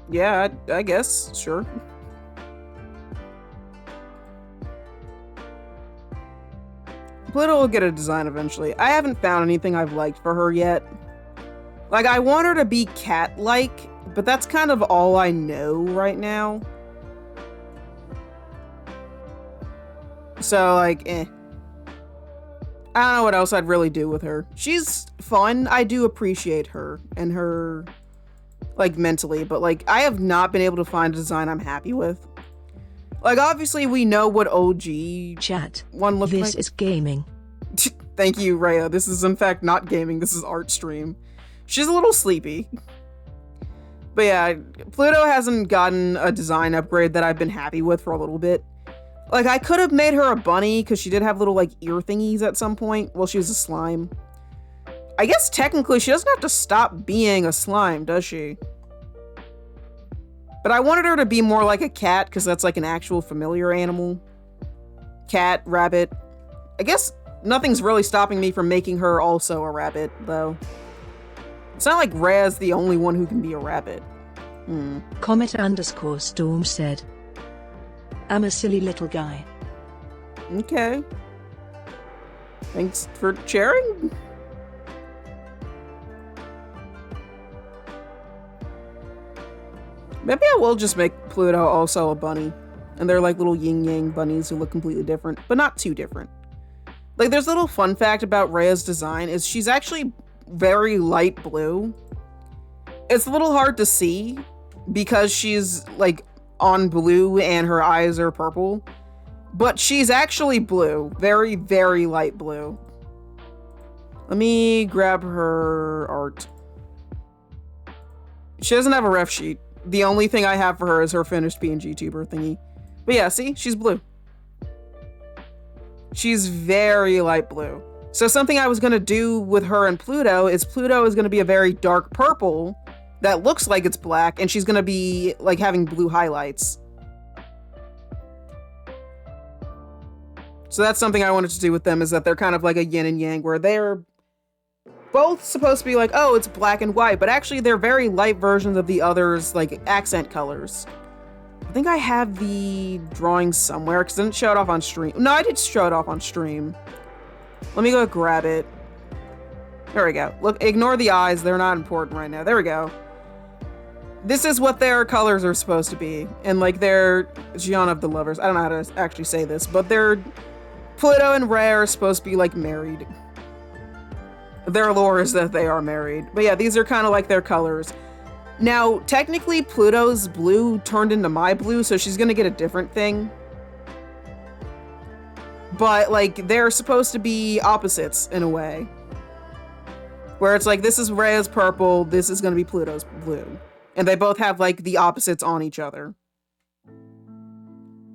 Yeah, I guess, sure. Pluto will get a design eventually. I haven't found anything I've liked for her yet. Like, I want her to be cat-like, but that's kind of all I know right now. So, like, eh. I don't know what else I'd really do with her. She's fun. I do appreciate her and her, like, mentally, but, like, I have not been able to find a design I'm happy with. Like, obviously, we know what OG Chat. one looked like. This is gaming. Thank you, Rhea. This is, in fact, not gaming. This is art stream. She's a little sleepy. But yeah, Pluto hasn't gotten a design upgrade that I've been happy with for a little bit. Like, I could have made her a bunny, because she did have little, like, ear thingies at some point while she was a slime. I guess, technically, she doesn't have to stop being a slime, does she? But I wanted her to be more like a cat, because that's, like, an actual familiar animal. Cat, rabbit. I guess nothing's really stopping me from making her also a rabbit, though. It's not like Rhea's the only one who can be a rabbit. Comet_Storm said, I'm a silly little guy. Okay. Thanks for sharing. Maybe I will just make Pluto also a bunny. And they're like little yin-yang bunnies who look completely different, but not too different. Like, there's a little fun fact about Rhea's design is she's actually very light blue. It's a little hard to see because she's like on blue and her eyes are purple, but she's actually blue. Very, very light blue. Let me grab her art. She doesn't have a ref sheet. The only thing I have for her is her finished PNG tuber thingy. But yeah, see? She's blue. She's very light blue. So something I was going to do with her and Pluto is going to be a very dark purple that looks like it's black, and she's going to be like having blue highlights. So that's something I wanted to do with them, is that they're kind of like a yin and yang, where they're both supposed to be like, oh, it's black and white, but actually they're very light versions of the others, like accent colors. I think I have the drawing somewhere, because I didn't show it off on stream. No, I did show it off on stream. Let me go grab it. There we go. Look, ignore the eyes. They're not important right now. There we go. This is what their colors are supposed to be. And like they're Gianna of the Lovers. I don't know how to actually say this, but they're Pluto and Rhea are supposed to be like married. Their lore is that they are married. But yeah, these are kind of like their colors. Now, technically Pluto's blue turned into my blue, so she's gonna get a different thing. But like they're supposed to be opposites in a way. Where it's like, this is Rhea's purple, this is gonna be Pluto's blue. And they both have like the opposites on each other.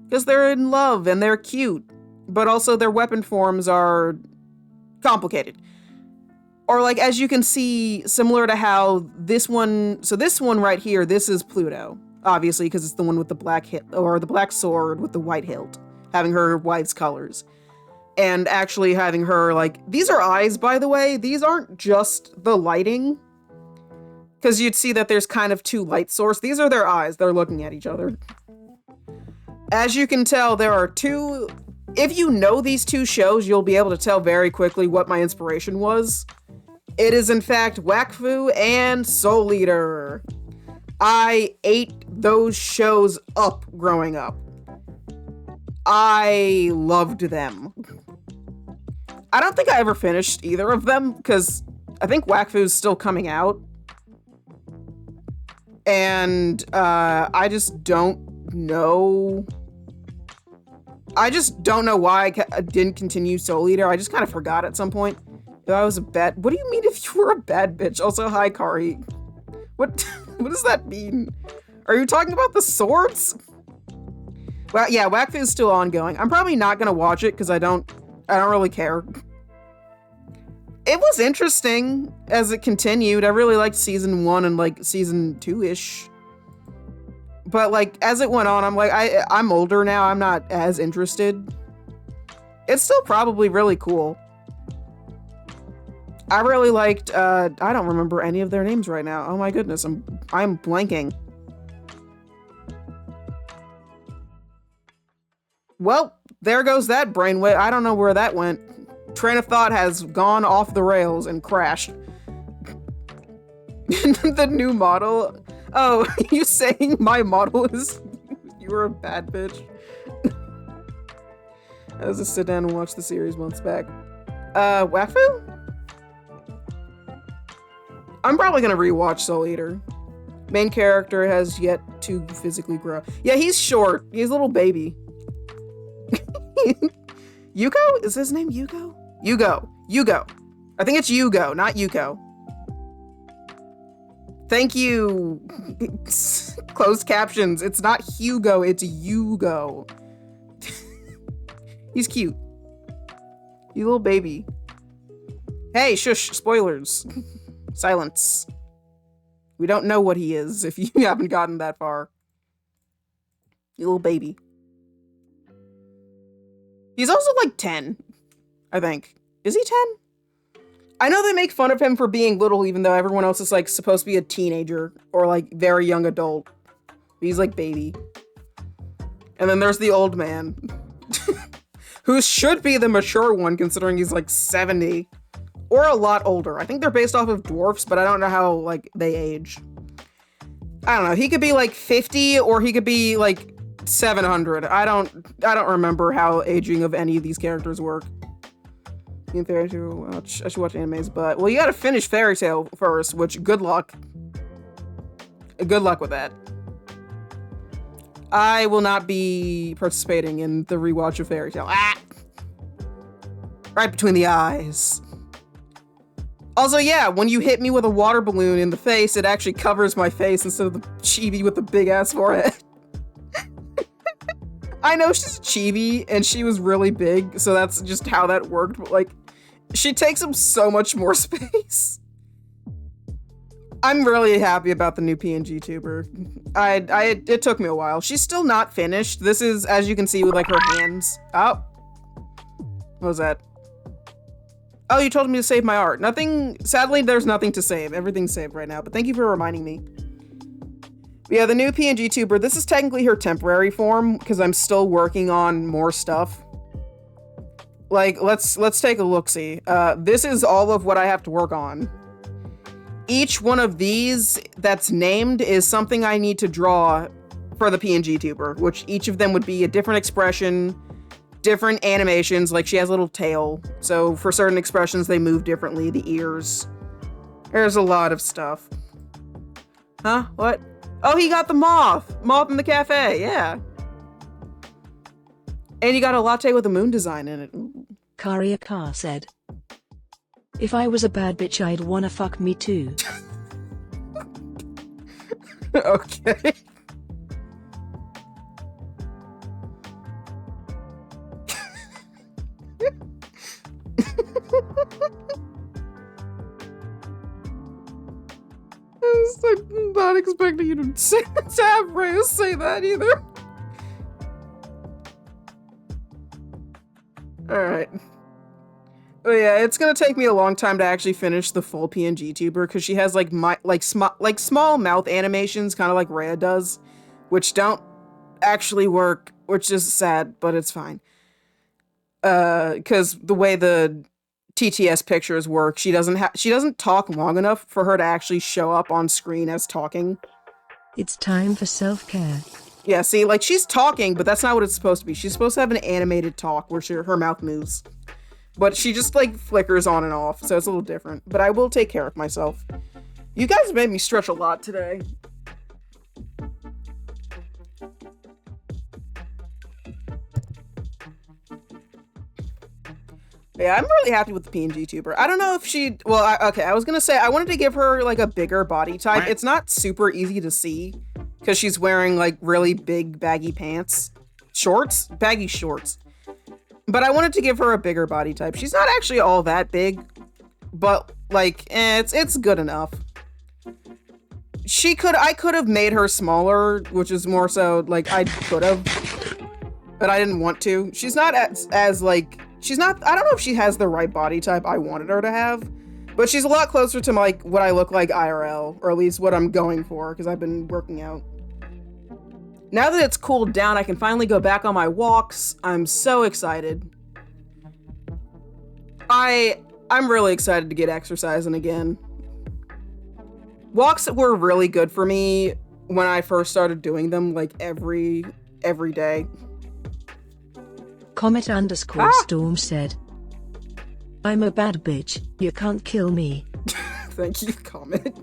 Because they're in love and they're cute. But also their weapon forms are complicated. Or like, as you can see, similar to how this one, so this one right here, this is Pluto. Obviously, because it's the one with the black hilt, or the black sword with the white hilt. Having her wife's colors. And actually having her like, these are eyes, by the way. These aren't just the lighting. Because you'd see that there's kind of two light sources. These are their eyes. They're looking at each other. As you can tell, there are two... If you know these two shows, you'll be able to tell very quickly what my inspiration was. It is, in fact, Wakfu and Soul Eater. I ate those shows up growing up. I loved them. I don't think I ever finished either of them, because I think Wakfu's still coming out. And I just don't know. I just don't know why I didn't continue Soul Eater. I just kind of forgot at some point. If I was a bad... What do you mean if you were a bad bitch? Also, hi, Kari. What does that mean? Are you talking about the swords? Well, yeah, Wakfu is still ongoing. I'm probably not gonna watch it because I don't really care. It was interesting as it continued. I really liked season 1 and like season 2-ish. But like as it went on, I'm like, I'm older now. I'm not as interested. It's still probably really cool. I really liked, I don't remember any of their names right now. Oh my goodness, I'm blanking. Well, there goes that brainwave. I don't know where that went. Train of thought has gone off the rails and crashed. The new model? Oh, you saying my model is... You were a bad bitch. I was just sit down and watch the series months back. Wakfu? I'm probably gonna rewatch Soul Eater. Main character has yet to physically grow. Yeah, he's short. He's a little baby. Yuko? Is his name Yuko? Yugo. I think it's Yugo, not Yuko. Thank you. Closed captions. It's not Hugo, it's Yugo. He's cute. You little baby. Hey, shush, spoilers. Silence. We don't know what he is if you haven't gotten that far. You little baby. He's also like 10, I think. Is he 10? I know they make fun of him for being little, even though everyone else is like supposed to be a teenager or like very young adult. He's like baby. And then there's the old man. Who should be the mature one considering he's like 70. Or a lot older. I think they're based off of dwarfs, but I don't know how like they age. I don't know. He could be like 50 or he could be like 700. I don't remember how aging of any of these characters work. In Fairy Tail, I should watch animes, but well, you gotta finish Fairy Tail first, which good luck. Good luck with that. I will not be participating in the rewatch of Fairy Tail. Ah! Right between the eyes. Also, yeah, when you hit me with a water balloon in the face, it actually covers my face instead of the chibi with the big ass forehead. I know she's chibi and she was really big, so that's just how that worked, but like, She takes up so much more space. I'm really happy about the new PNG tuber. It took me a while. She's still not finished. This is, as you can see, with like her hands. Oh. What was that? Oh, you told me to save my art. Nothing, sadly, there's nothing to save. Everything's saved right now, but thank you for reminding me. Yeah, the new PNG tuber, this is technically her temporary form, because I'm still working on more stuff. Like, let's take a look-see. This is all of what I have to work on. Each one of these that's named is something I need to draw for the PNG tuber, which each of them would be a different expression, different animations, like she has a little tail. So for certain expressions, they move differently, the ears. There's a lot of stuff. Huh? What? Oh, he got the moth! Moth in the cafe, yeah. And you got a latte with a moon design in it. Ooh. Karia Carr said, "If I was a bad bitch, I'd wanna fuck me too." Okay. I was like, not expecting you to have Reyes say that either. Alright. But yeah, it's gonna take me a long time to actually finish the full PNG tuber because she has like small mouth animations, kind of like Rhea does, which don't actually work, which is sad, but it's fine. Because the way the TTS pictures work, she doesn't talk long enough for her to actually show up on screen as talking. It's time for self-care. Yeah, see, like she's talking, but that's not what it's supposed to be. She's supposed to have an animated talk where her mouth moves. But she just like flickers on and off, so it's a little different. But I will take care of myself. You guys have made me stretch a lot today. Yeah, I'm really happy with the PNG tuber. I don't know if she, well, okay, I was gonna say, I wanted to give her like a bigger body type. It's not super easy to see because she's wearing like really big baggy pants. Baggy shorts. But I wanted to give her a bigger body type. She's not actually all that big, but like, it's good enough. I could have made her smaller, which is more so like I could have, but I didn't want to. She's not as like, I don't know if she has the right body type I wanted her to have, but she's a lot closer to like what I look like IRL, or at least what I'm going for, because I've been working out. Now that it's cooled down, I can finally go back on my walks. I'm so excited. I'm really excited to get exercising again. Walks were really good for me when I first started doing them, like every day. Comet_Storm said, "I'm a bad bitch, you can't kill me." Thank you, Comet.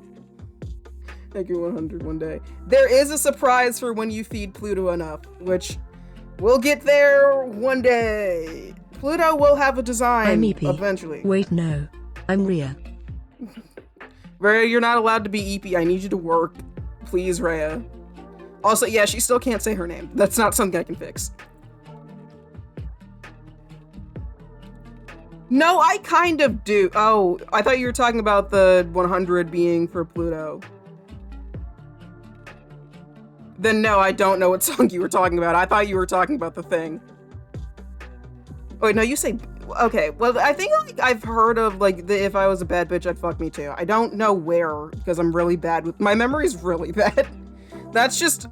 Thank you, 101 day. There is a surprise for when you feed Pluto enough, which we'll get there one day. Pluto will have a design I'm EP. Eventually. Wait, no. I'm Rhea. Rhea, you're not allowed to be EP. I need you to work. Please, Rhea. Also, yeah, she still can't say her name. That's not something I can fix. No, I kind of do. Oh, I thought you were talking about the 100 being for Pluto. Then no, I don't know what song you were talking about. I thought you were talking about the thing. Wait, no, you say, okay, well, I think like I've heard of like the "if I was a bad bitch, I'd fuck me too." I don't know where, because I'm really bad with, my memory's really bad. That's just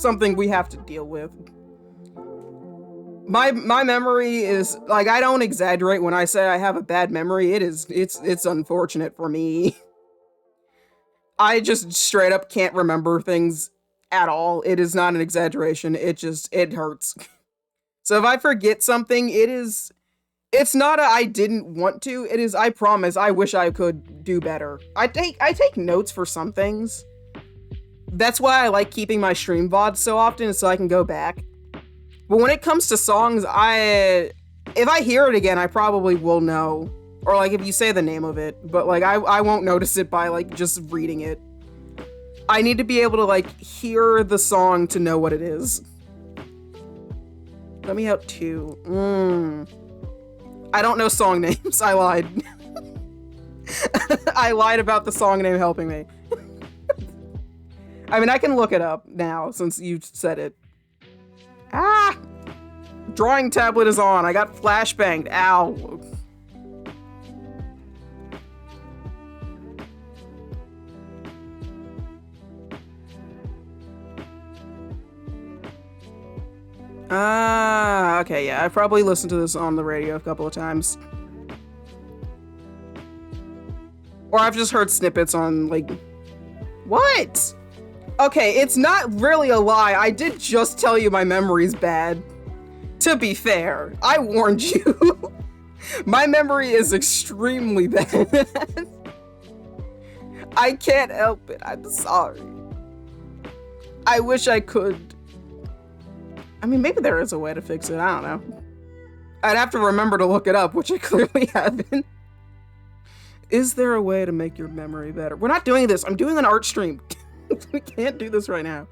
something we have to deal with. My memory is, like, I don't exaggerate when I say I have a bad memory. It's unfortunate for me. I just straight up can't remember things at all. It is not an exaggeration. It hurts. So if I forget something, it's not a I didn't want to. It is I promise I wish I could do better. I take notes for some things. That's why I like keeping my stream VODs so often, so I can go back. But when it comes to songs, if I hear it again, I probably will know. Or like if you say the name of it, but like I won't notice it by like just reading it. I need to be able to like hear the song to know what it is. Let me out 2. I don't know song names. I lied. I lied about the song name helping me. I mean, I can look it up now since you said it. Ah! Drawing tablet is on. I got flashbanged. Ow. Ah, okay, yeah. I probably listened to this on the radio a couple of times. Or I've just heard snippets on, like... What? Okay, it's not really a lie. I did just tell you my memory's bad. To be fair, I warned you. My memory is extremely bad. I can't help it. I'm sorry. I wish I could. I mean, maybe there is a way to fix it. I don't know. I'd have to remember to look it up, which I clearly haven't. Is there a way to make your memory better? We're not doing this. I'm doing an art stream. We can't do this right now.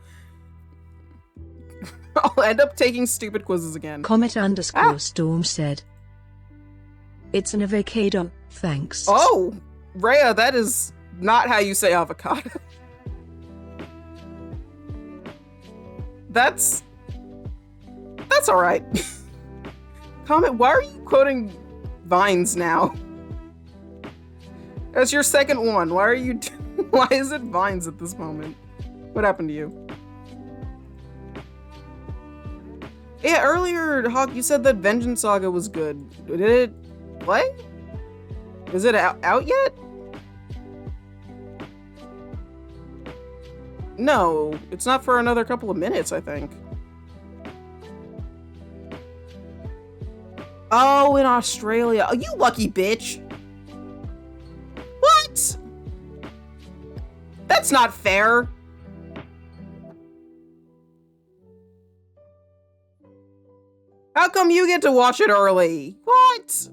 I'll end up taking stupid quizzes again. Comet_Storm said, "It's an avocado, thanks." Oh, Rhea, that is not how you say avocado. That's all right. Comet, why are you quoting Vines now? That's your second one. Why are you? Why is it Vines at this moment? What happened to you? Yeah, earlier, Hawk, you said that Vengeance Saga was good. Did it play? Is it out yet? No, it's not for another couple of minutes, I think. Oh, in Australia. Oh, you lucky bitch. What? That's not fair. How come you get to watch it early? What?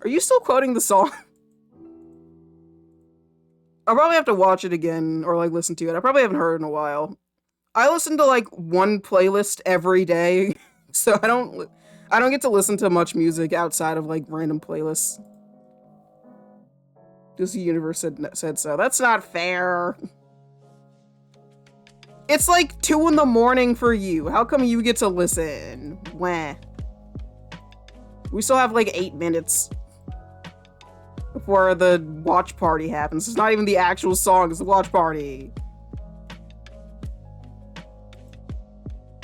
Are you still quoting the song? I'll probably have to watch it again or like listen to it. I probably haven't heard it in a while. I listen to like one playlist every day, so I don't get to listen to much music outside of like random playlists. Just the universe said so. That's not fair. It's like 2 in the morning for you. How come you get to listen? Wah. We still have like 8 minutes before the watch party happens. It's not even the actual song, it's the watch party.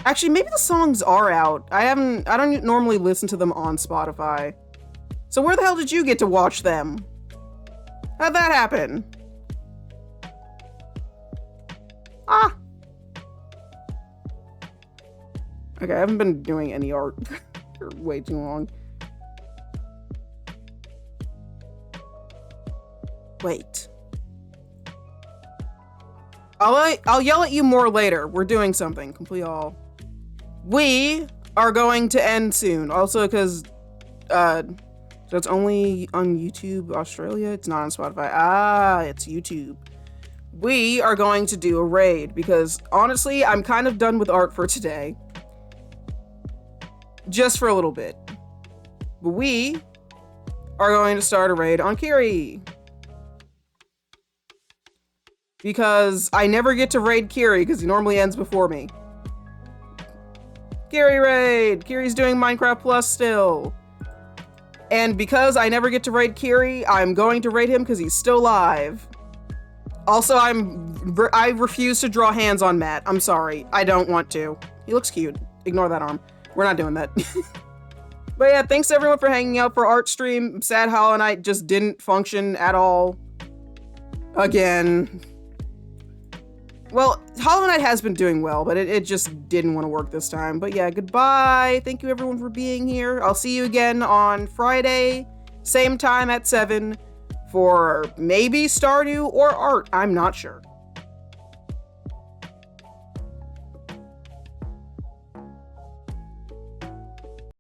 Actually, maybe the songs are out. I don't normally listen to them on Spotify. So where the hell did you get to watch them? How'd that happen? Ah. Okay, I haven't been doing any art for way too long. Wait. I'll yell at you more later. We're doing something. Complete all. We are going to end soon. Also, because so it's only on YouTube Australia. It's not on Spotify. Ah, it's YouTube. We are going to do a raid because honestly, I'm kind of done with art for today. Just for a little bit. But we are going to start a raid on Kiri. Because I never get to raid Kiri because he normally ends before me. Kiri raid! Kiri's doing Minecraft Plus still. And because I never get to raid Kiri, I'm going to raid him because he's still live. Also, I refuse to draw hands on Matt. I'm sorry. I don't want to. He looks cute. Ignore that arm. We're not doing that. But yeah, thanks everyone for hanging out for art stream. I'm sad Hollow Knight just didn't function at all. Again. Well, Hollow Knight has been doing well, but it just didn't want to work this time. But yeah, goodbye. Thank you everyone for being here. I'll see you again on Friday, same time at 7 for maybe Stardew or art. I'm not sure.